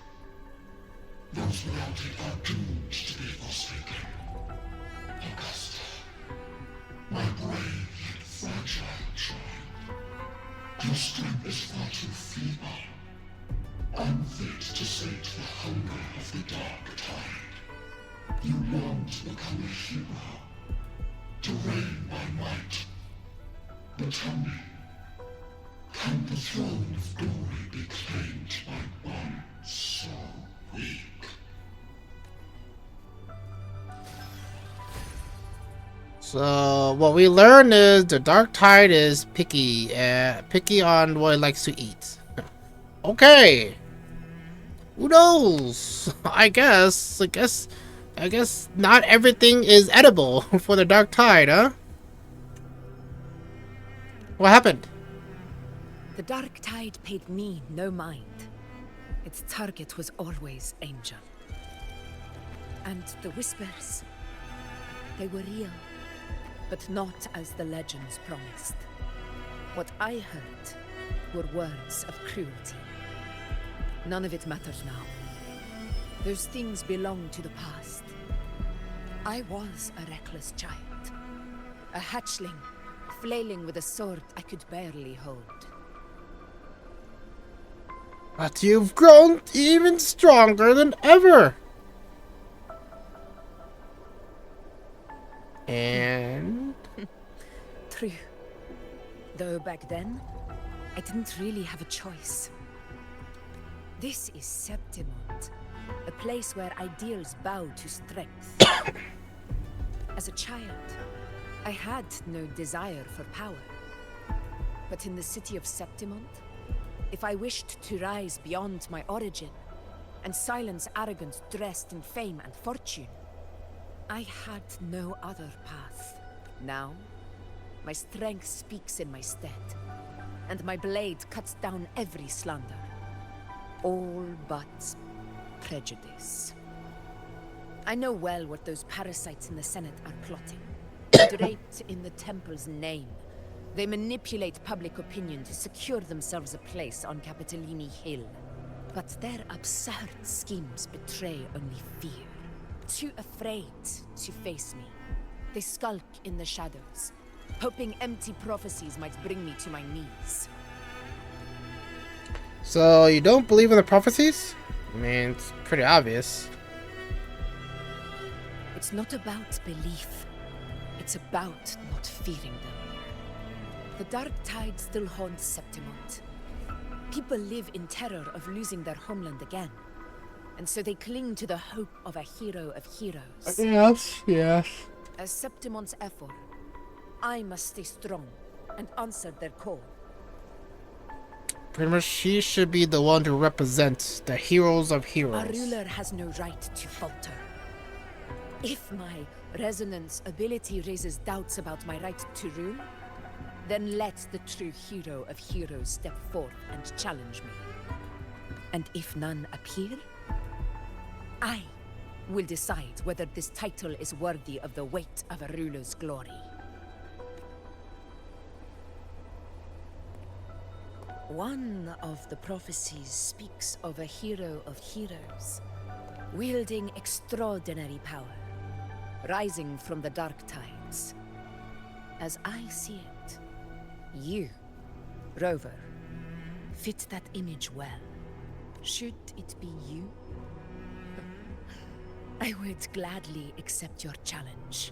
Those without it are doomed to be forsaken. Augusta, my brave yet fragile child. Your strength is far too feeble, unfit to sate the hunger of the dark tide. You long to become a hero, to reign by might. But tell me, can the throne of glory be claimed by one so weak? So what we learn is the dark tide is picky, picky on what it likes to eat. Okay. Who knows? I guess not everything is edible for the dark tide, huh? What happened? The dark tide paid me no mind. Its target was always Angel. And the whispers, they were real, but not as the legends promised. What I heard were words of cruelty. None of it matters now. Those things belong to the past. I was a reckless child, a hatchling, flailing with a sword I could barely hold. But you've grown even stronger than ever. And... True. Though back then, I didn't really have a choice. This is Septimont, a place where ideals bow to strength. As a child, I had no desire for power. But in the city of Septimont, if I wished to rise beyond my origin and silence arrogance dressed in fame and fortune, I had no other path. Now, my strength speaks in my stead, and my blade cuts down every slander. All but prejudice. I know well what those parasites in the Senate are plotting. Draped in the Temple's name, they manipulate public opinion to secure themselves a place on Capitolini Hill. But their absurd schemes betray only fear. Too afraid to face me, they skulk in the shadows, hoping empty prophecies might bring me to my knees. So, you don't believe in the prophecies? I mean, it's pretty obvious. It's not about belief. It's about not fearing them. The dark tide still haunts Septimont. People live in terror of losing their homeland again. And so they cling to the hope of a hero of heroes. Yes. As Septimont's effort, I must stay strong and answer their call. Pretty much, she should be the one to represent the heroes of A heroes. ruler has no right to falter. If my resonance ability raises doubts about my right to rule, then let the true hero of heroes step forth and challenge me. And if none appear, I will decide whether this title is worthy of the weight of a ruler's glory. One of the prophecies speaks of a hero of heroes, wielding extraordinary power, rising from the dark tides. As I see it, you, Rover, fit that image well. Should it be you? I would gladly accept your challenge.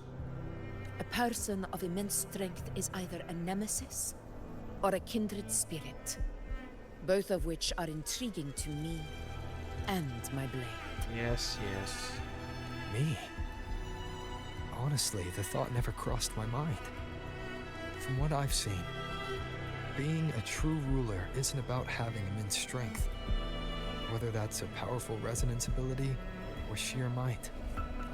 A person of immense strength is either a nemesis or a kindred spirit, both of which are intriguing to me and my blade. Yes. Me? Honestly, the thought never crossed my mind. From what I've seen, being a true ruler isn't about having immense strength. Whether that's a powerful resonance ability or sheer might.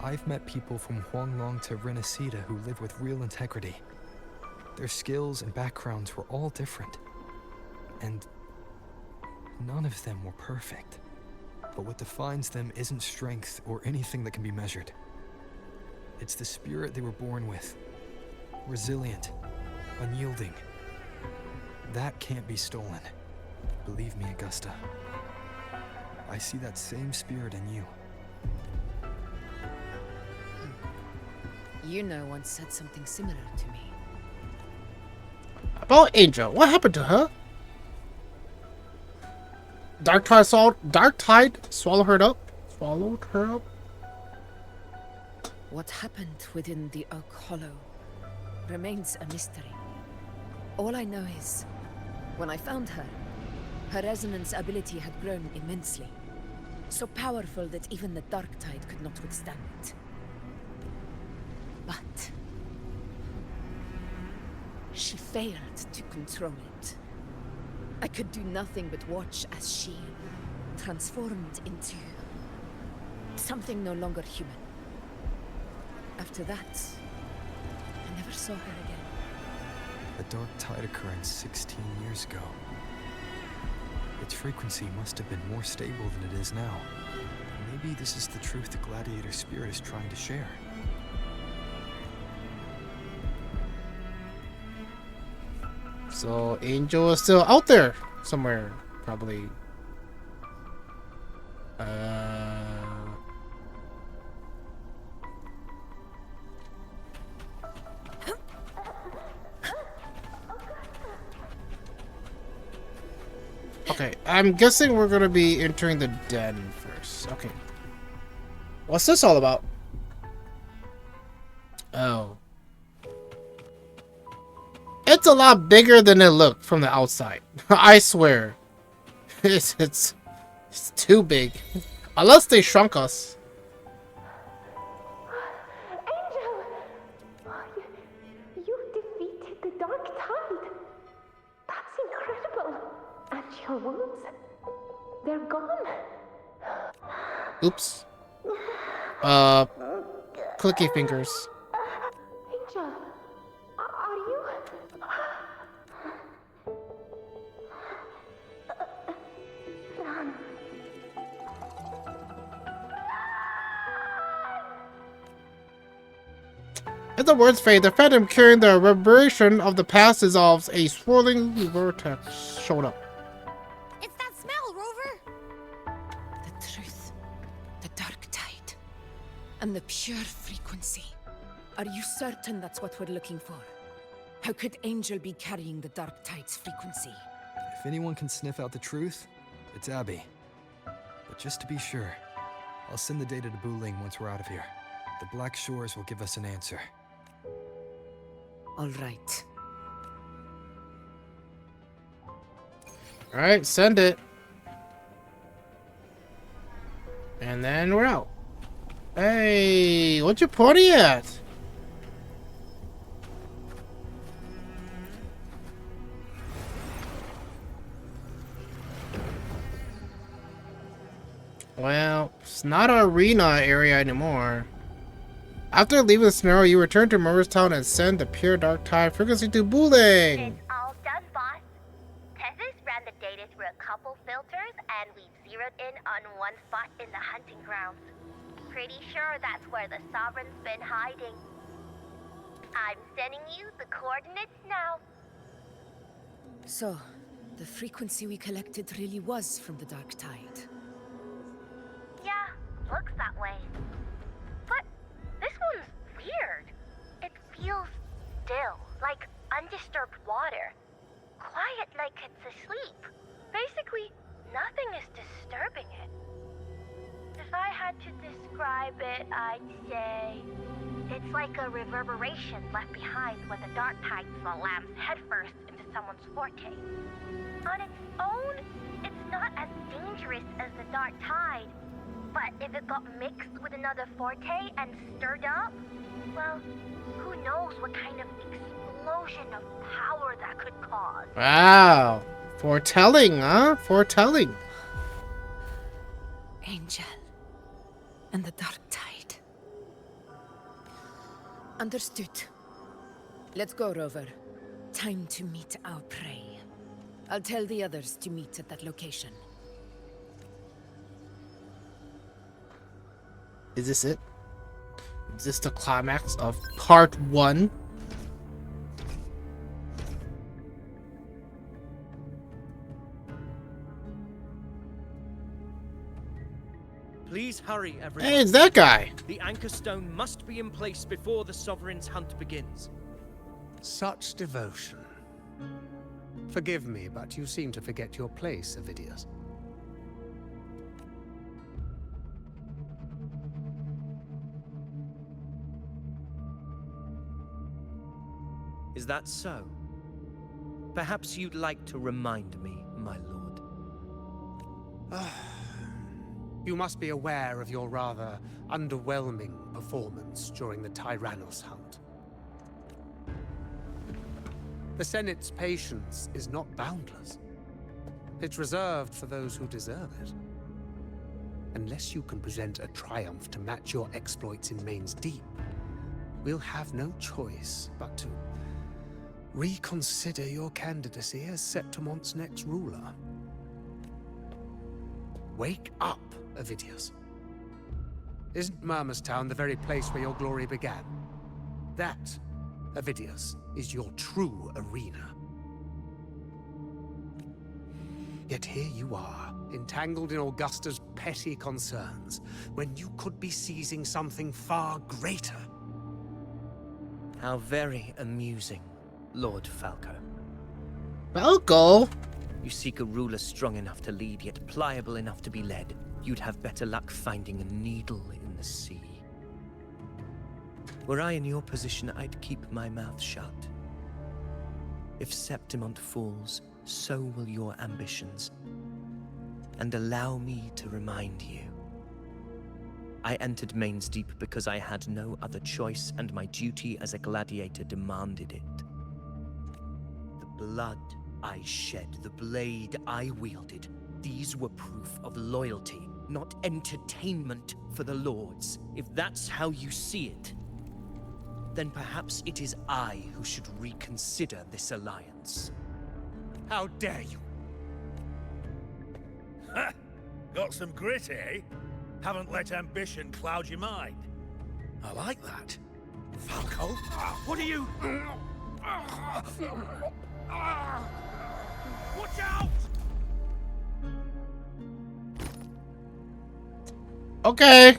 I've met people from Huanglong to Renacita who live with real integrity. Their skills and backgrounds were all different. And none of them were perfect. But what defines them isn't strength or anything that can be measured. It's the spirit they were born with. Resilient, unyielding. That can't be stolen. Believe me, Augusta. I see that same spirit in you. Yuno once said something similar to me. About Angel, what happened to her? Dark Tide swallowed her up? What happened within the Oak Hollow remains a mystery. All I know is, when I found her, her resonance ability had grown immensely. So powerful that even the Dark Tide could not withstand it. But she failed to control it. I could do nothing but watch as she transformed into something no longer human. After that, I never saw her again. A dark tide occurrence 16 years ago. Its frequency must have been more stable than it is now. Maybe this is the truth the gladiator spirit is trying to share. So Angel is still out there somewhere, probably. Okay, I'm guessing we're gonna be entering the den first. Okay. What's this all about? Oh. It's a lot bigger than it looked from the outside. I swear. It's too big. Unless they shrunk us. Angel! You defeated the Dark Tide. That's incredible. And your wounds, they're gone. Oops. Clicky fingers. Angel, are you? Run. As the words fade, the phantom carrying the reverberation of the past dissolves. A swirling vortex showed up. It's that smell, Rover! The truth. The dark tide. And the pure frequency. Are you certain that's what we're looking for? How could Angel be carrying the dark tide's frequency? If anyone can sniff out the truth, it's Abby. But just to be sure, I'll send the data to Buling once we're out of here. The Black Shores will give us an answer. All right. Alright, send it. And then we're out. Hey, what you pointing at? Well, it's not an arena area anymore. After leaving the scenario, you return to Murder's Town and send the pure dark tide frequency to Buling. It's all done, boss. Tethys ran the data through a couple filters, and we zeroed in on one spot in the hunting grounds. Pretty sure that's where the Sovereign's been hiding. I'm sending you the coordinates now. So, the frequency we collected really was from the dark tide. Yeah, looks that way. But this one's weird. It feels still, like undisturbed water. Quiet like it's asleep. Basically, nothing is disturbing it. If I had to describe it, I'd say it's like a reverberation left behind when the dark tide slams headfirst into someone's forte. On its own, it's not as dangerous as the dark tide. But if it got mixed with another forte and stirred up, well, who knows what kind of explosion of power that could cause. Wow. Foretelling, huh? Foretelling. Angel. And the dark tide. Understood. Let's go, Rover. Time to meet our prey. I'll tell the others to meet at that location. Is this it? Is this the climax of part 1? Please hurry, everyone. Hey, it's that guy. The anchor stone must be in place before the Sovereign's hunt begins. Such devotion. Forgive me, but you seem to forget your place, Avidius. Is that so? Perhaps you'd like to remind me, my lord. You must be aware of your rather underwhelming performance during the Tyrannos hunt. The Senate's patience is not boundless. It's reserved for those who deserve it. Unless you can present a triumph to match your exploits in Main's Deep, we'll have no choice but to reconsider your candidacy as Septimon's next ruler. Wake up, Avidius. Isn't Murmurstown the very place where your glory began? That, Avidius, is your true arena. Yet here you are, entangled in Augusta's petty concerns, when you could be seizing something far greater. How very amusing, Lord Falco. Falco? You seek a ruler strong enough to lead, yet pliable enough to be led. You'd have better luck finding a needle in the sea. Were I in your position, I'd keep my mouth shut. If Septimont falls, so will your ambitions. And allow me to remind you. I entered Main's Deep because I had no other choice, and my duty as a gladiator demanded it. The blood I shed, the blade I wielded, these were proof of loyalty, not entertainment for the Lords. If that's how you see it, then perhaps it is I who should reconsider this alliance. How dare you? Ha! Got some grit, eh? Haven't let ambition cloud your mind. I like that. Falco, what are you... Watch out! Okay.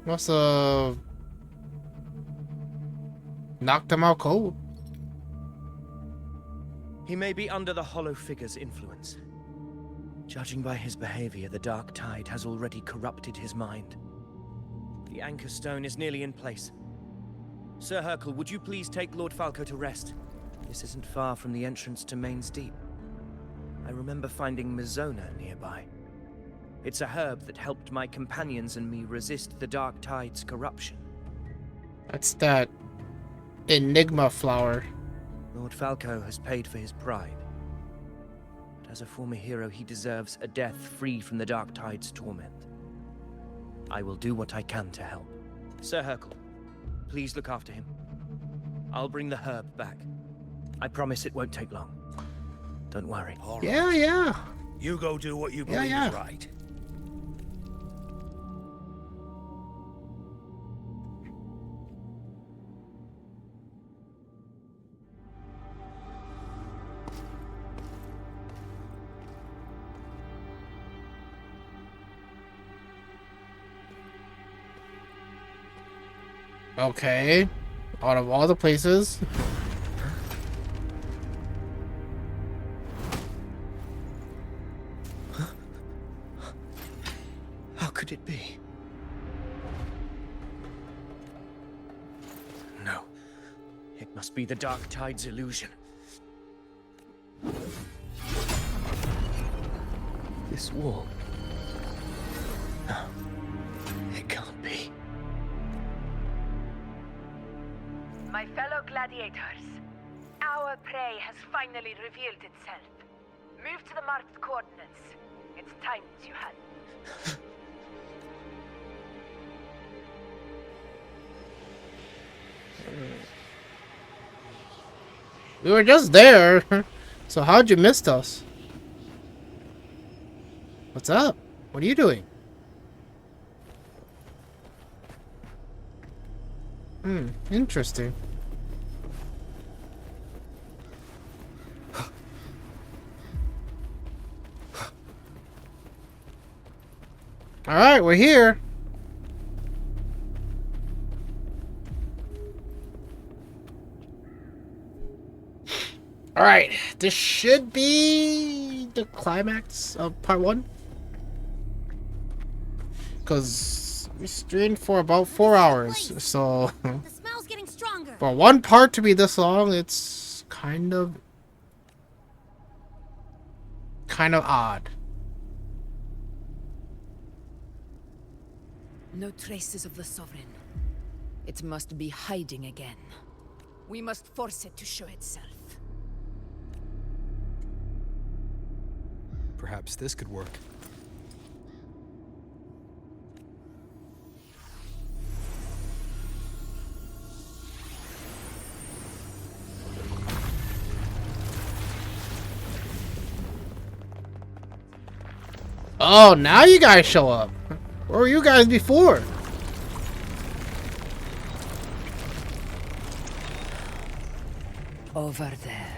Must have knocked him out cold. He may be under the Hollow Figure's influence. Judging by his behavior, the Dark Tide has already corrupted his mind. The Anchor Stone is nearly in place. Sir Hercule, would you please take Lord Falco to rest? This isn't far from the entrance to Main's Deep. I remember finding Mizona nearby. It's a herb that helped my companions and me resist the Dark Tide's corruption. That's that Enigma flower. Lord Falco has paid for his pride. But as a former hero, he deserves a death free from the Dark Tide's torment. I will do what I can to help. Sir Hercule, please look after him. I'll bring the herb back. I promise it won't take long. Don't worry. All right. Yeah. You go do what you believe is right. Okay. Out of all the places. How could it be? No. It must be the Dark Tide's illusion. This wall. No. It can't be. My fellow gladiators, our prey has finally revealed itself. Move to the marked coordinates. It's time, Zuhan. We were just there. So how'd you miss us? What's up? What are you doing? Interesting. Alright, we're here. Alright, this should be the climax of part 1. Because we streamed for about 4 hours, so... The smell's getting stronger. For one part to be this long, it's kind of odd. No traces of the Sovereign. It must be hiding again. We must force it to show itself. Perhaps this could work. Oh, now you guys show up. Where were you guys before? Over there.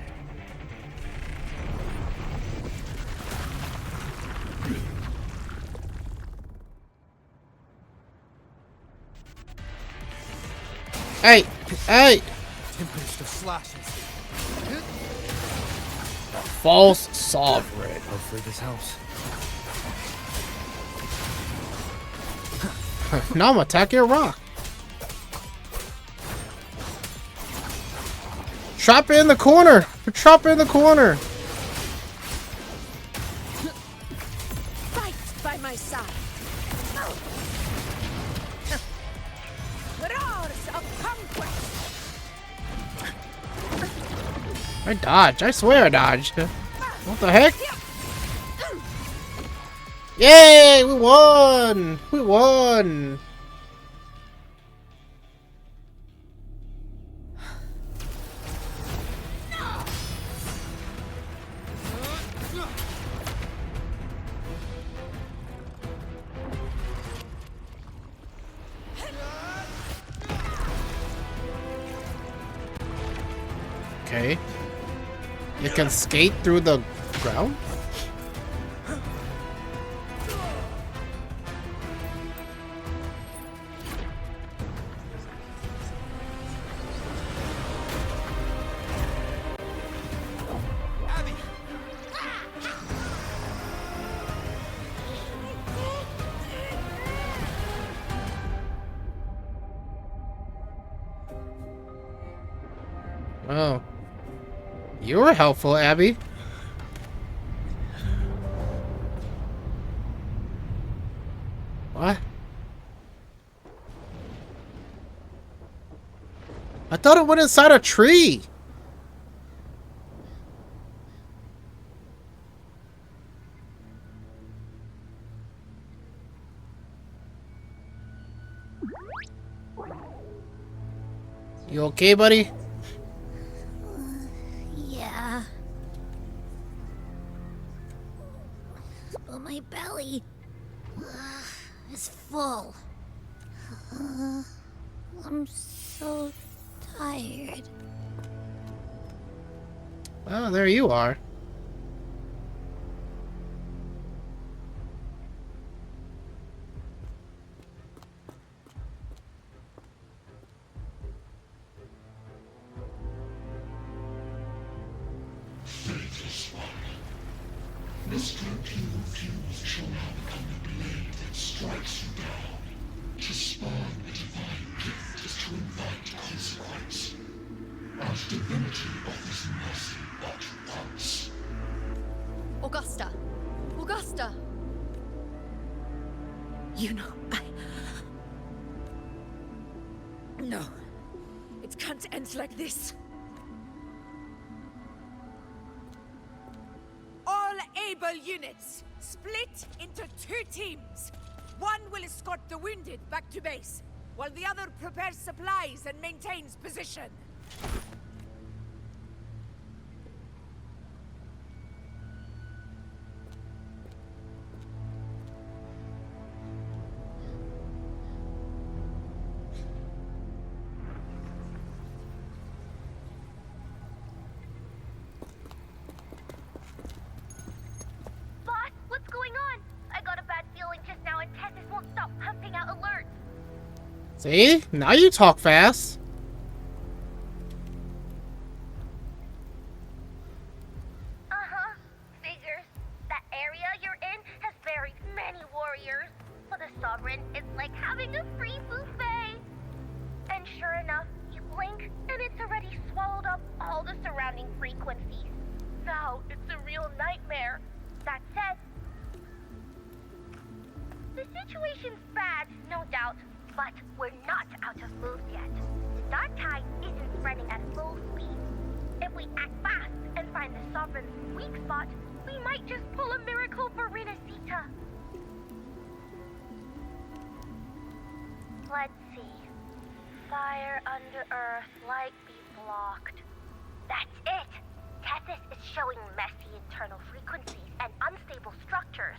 Hey! Hey! Tempest of slashes. False sovereign. Hopefully this helps. Now I'm gonna attack your rock. Trap it in the corner! Trap it in the corner! Fight by my side. Roars of conquest. I dodged. I swear I dodged. What the heck? Yay! We won! We won! Okay. It can skate through the ground? Oh. You were helpful, Abby. What? I thought it went inside a tree. You okay, buddy? Yeah. But my belly is full. I'm so tired. Oh, there you are. Faithless one. This directly refused shall now become the blade that strikes you down. To spawn a divine gift is to invite consequence. And divinity offers mercy but once. Augusta! Augusta! You know, No. It can't end like this. All able units, split into 2 teams. One will escort the wounded back to base, while the other prepares supplies and maintains position. Boss, what's going on? I got a bad feeling just now and Tessus won't stop pumping out alerts. See? Now you talk fast. Uh-huh. Figures. That area you're in has very many warriors. For the Sovereign, it's like having a free buffet. And sure enough, you blink, and it's already swallowed up all the surrounding frequencies. Now, it's a real nightmare. That said, the situation's bad, no doubt, but we're not out of moves yet. The Dark Tide isn't spreading at full speed. If we act fast and find the Sovereign's weak spot, we might just pull a miracle for Renacita. Let's see. Fire under earth, light be blocked. That's it! Tessus is showing messy internal frequencies and unstable structures.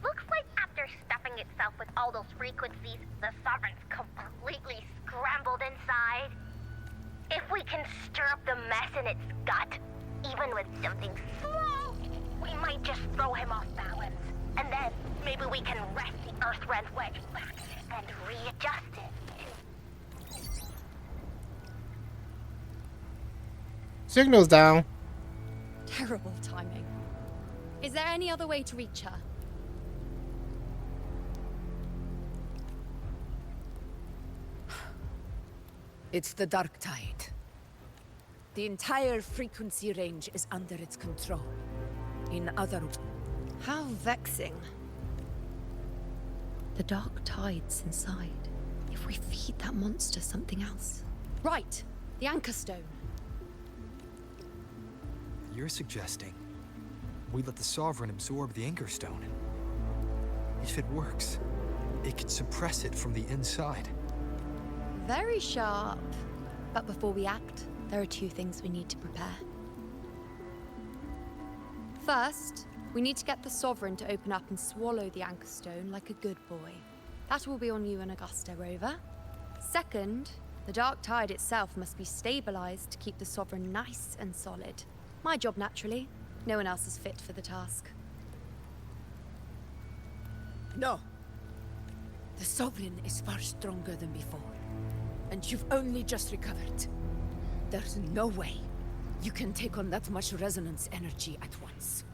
Looks like after stuffing itself with all those frequencies, the Sovereign's completely scrambled inside. If we can stir up the mess in its gut, even with something small, we might just throw him off balance. And then maybe we can wrest the Earthrend wedge back and readjust it. Signal's down. Terrible timing. Is there any other way to reach her? It's the Dark Tide. The entire frequency range is under its control. In other words, How vexing. The Dark Tide's inside. If we feed that monster something else. Right, the Anchor Stone. You're suggesting we let the Sovereign absorb the Anchor Stone. If it works, it could suppress it from the inside. Very sharp. But before we act, there are two things we need to prepare. First, we need to get the Sovereign to open up and swallow the Anchor Stone like a good boy. That will be on you and Augusta, Rover. Second, the Dark Tide itself must be stabilized to keep the Sovereign nice and solid. My job, naturally. No one else is fit for the task. no. The Sovereign is far stronger than before. And you've only just recovered. There's no way you can take on that much resonance energy at once.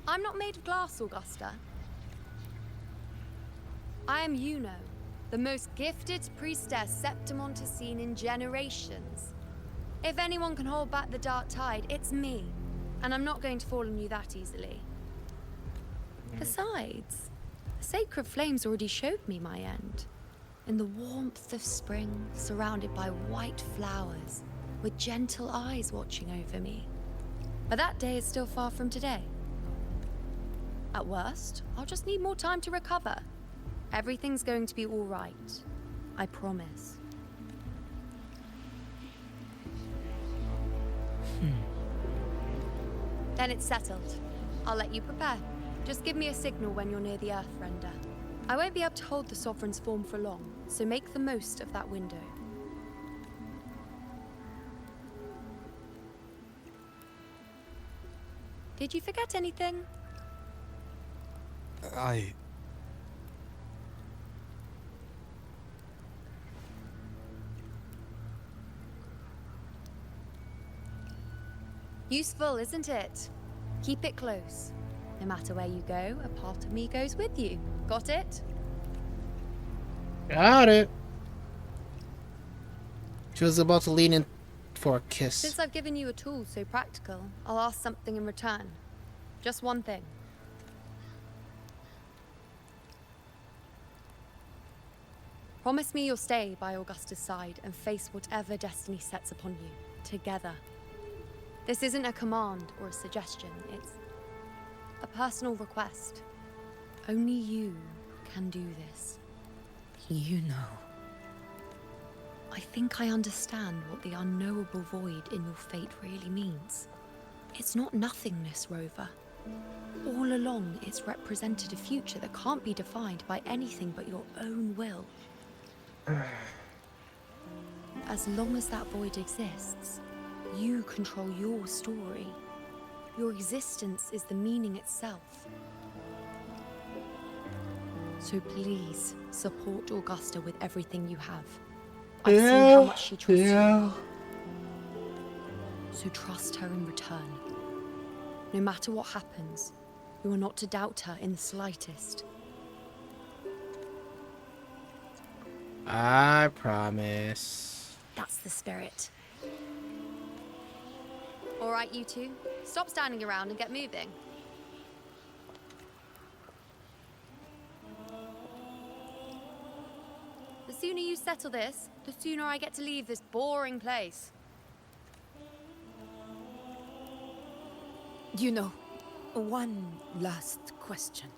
I'm not made of glass, Augusta. I am Yuno, the most gifted priestess Septimont has seen in generations. If anyone can hold back the Dark Tide, it's me. And I'm not going to fall on you that easily. Besides, the sacred flames already showed me my end. In the warmth of spring, surrounded by white flowers, with gentle eyes watching over me. But that day is still far from today. At worst, I'll just need more time to recover. Everything's going to be all right. I promise. Then it's settled. I'll let you prepare. Just give me a signal when you're near the Earthrender. I won't be able to hold the Sovereign's form for long, so make the most of that window. Did you forget anything? Useful, isn't it? Keep it close. No matter where you go, a part of me goes with you. Got it? Got it. She was about to lean in for a kiss. Since I've given you a tool so practical, I'll ask something in return. Just one thing. Promise me you'll stay by Augusta's side and face whatever destiny sets upon you, together. This isn't a command or a suggestion, it's a personal request. Only you can do this. You know. I think I understand what the unknowable void in your fate really means. It's not nothingness, Rover. All along, it's represented a future that can't be defined by anything but your own will. As long as that void exists, you control your story. Your existence is the meaning itself. So please, support Augusta with everything you have. I've seen how much she trusts you. So trust her in return. No matter what happens, you are not to doubt her in the slightest. I promise. That's the spirit. All right, you two. Stop standing around and get moving. The sooner you settle this, the sooner I get to leave this boring place. You know, one last question.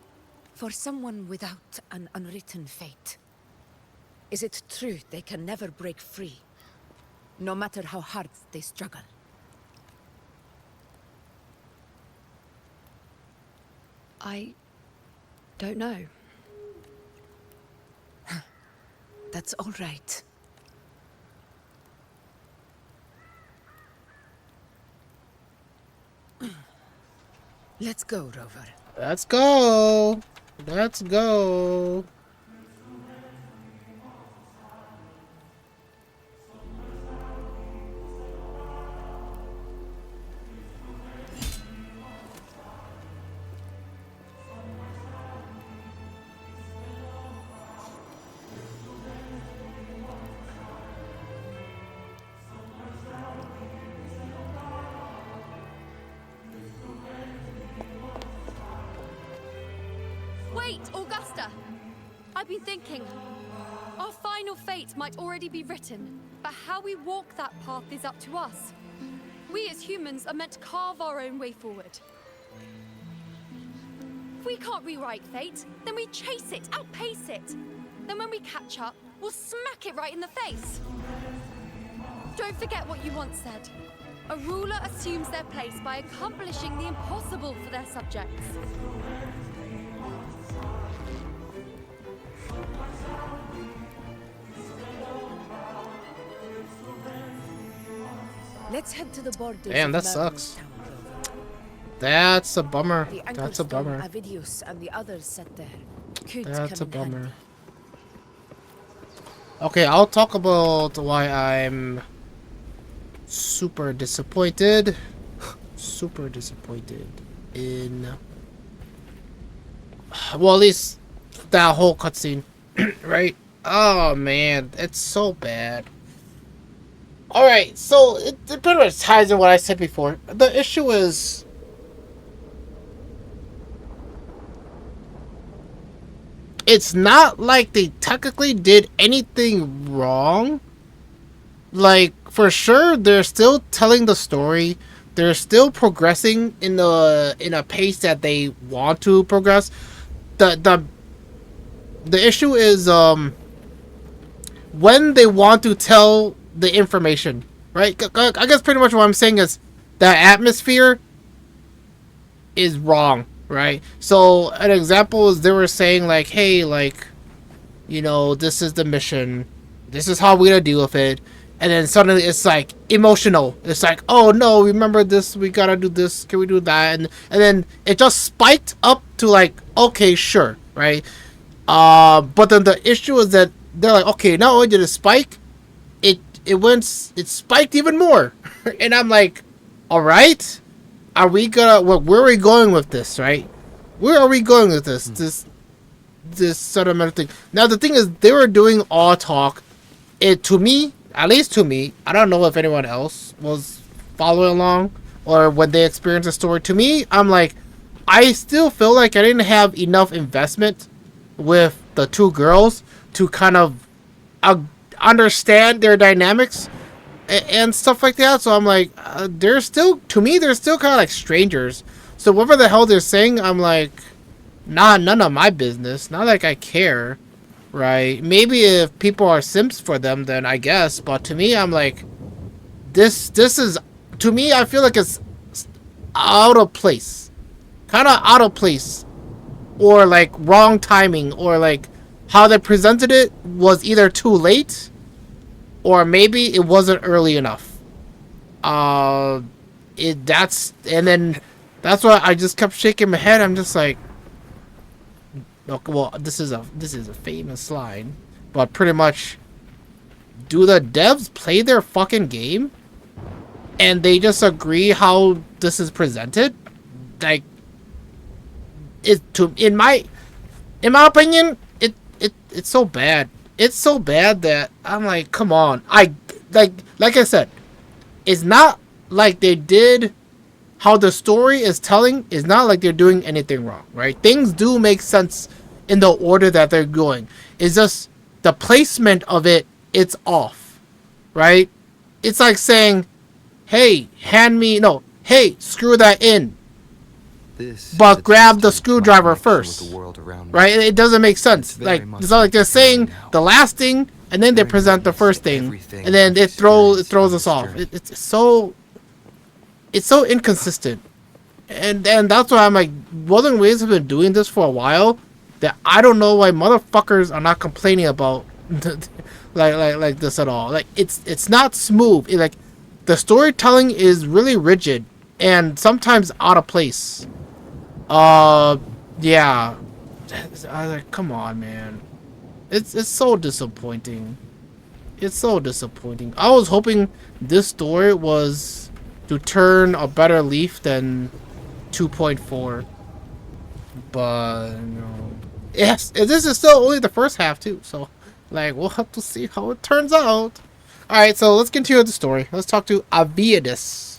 For someone without an unwritten fate, is it true they can never break free, no matter how hard they struggle? I don't know. That's all right. Let's go, Rover. Let's go. Let's go. Wait, Augusta! I've been thinking. Our final fate might already be written, but how we walk that path is up to us. We as humans are meant to carve our own way forward. If we can't rewrite fate, then we chase it, outpace it. Then when we catch up, we'll smack it right in the face. Don't forget what you once said. A ruler assumes their place by accomplishing the impossible for their subjects. Let's head to the border. Damn, that sucks. That's a bummer. That's a bummer. Avidius and the others sat there. Could That's a come in bummer. handy. Okay, I'll talk about why I'm super disappointed. Super disappointed in... Well, at least that whole cutscene, right? Oh man, it's so bad. Alright, so it pretty much ties in what I said before. The issue is... It's not like they technically did anything wrong. Like, for sure, they're still telling the story. They're still progressing in a pace that they want to progress. The issue is when they want to tell the information, right? I guess pretty much what I'm saying is the atmosphere is wrong, right? So an example is they were saying like, hey, like, you know, this is the mission, this is how we're gonna deal with it, and then suddenly it's like emotional. It's like, oh no, remember this, we gotta do this, can we do that? And then it just spiked up to like, okay, sure, right? But then the issue is that they're like, okay, not only did it spike, it spiked even more. And I'm like, all right, are we gonna, where are we going with this, right? Where are we going with this? This sort of thing. Now the thing is, they were doing all talk. It, to me, at least to me, I don't know if anyone else was following along or when they experienced the story. To me, I'm like, I still feel like I didn't have enough investment with the two girls to kind of understand their dynamics and stuff like that. So I'm like, they're still, to me, they're still kind of like strangers. So whatever the hell they're saying, I'm like, nah, none of my business. Not like I care, right? Maybe if people are simps for them, then I guess. But to me, I'm like, this is, to me, I feel like it's out of place. Kind of out of place. Or like wrong timing. Or like how they presented it was either too late, or maybe it wasn't early enough. And then that's why I just kept shaking my head. I'm just like, okay, well, this is a famous line, but pretty much, do the devs play their fucking game, and they just agree how this is presented? Like, in my opinion, it's so bad. It's so bad that I'm like, come on. Like I said, it's not like they did, how the story is telling is not like they're doing anything wrong, right? Things do make sense in the order that they're going. It's just the placement of it, it's off, right? It's like saying, hey, hey, screw that in. But grab the screwdriver first, right? It doesn't make sense. Like, it's not like they're saying the last thing and then they present the first thing, and then it throws us off. It's so inconsistent, and that's why I'm like, Wuthering Waves have been doing this for a while, that I don't know why motherfuckers are not complaining about like this at all. Like it's not smooth. Like the storytelling is really rigid and sometimes out of place. Yeah. Come on, man. It's so disappointing. It's so disappointing. I was hoping this story was to turn a better leaf than 2.4. But no. Yes, this is still only the first half too, so like we'll have to see how it turns out. Alright, so let's continue with the story. Let's talk to Aviadus.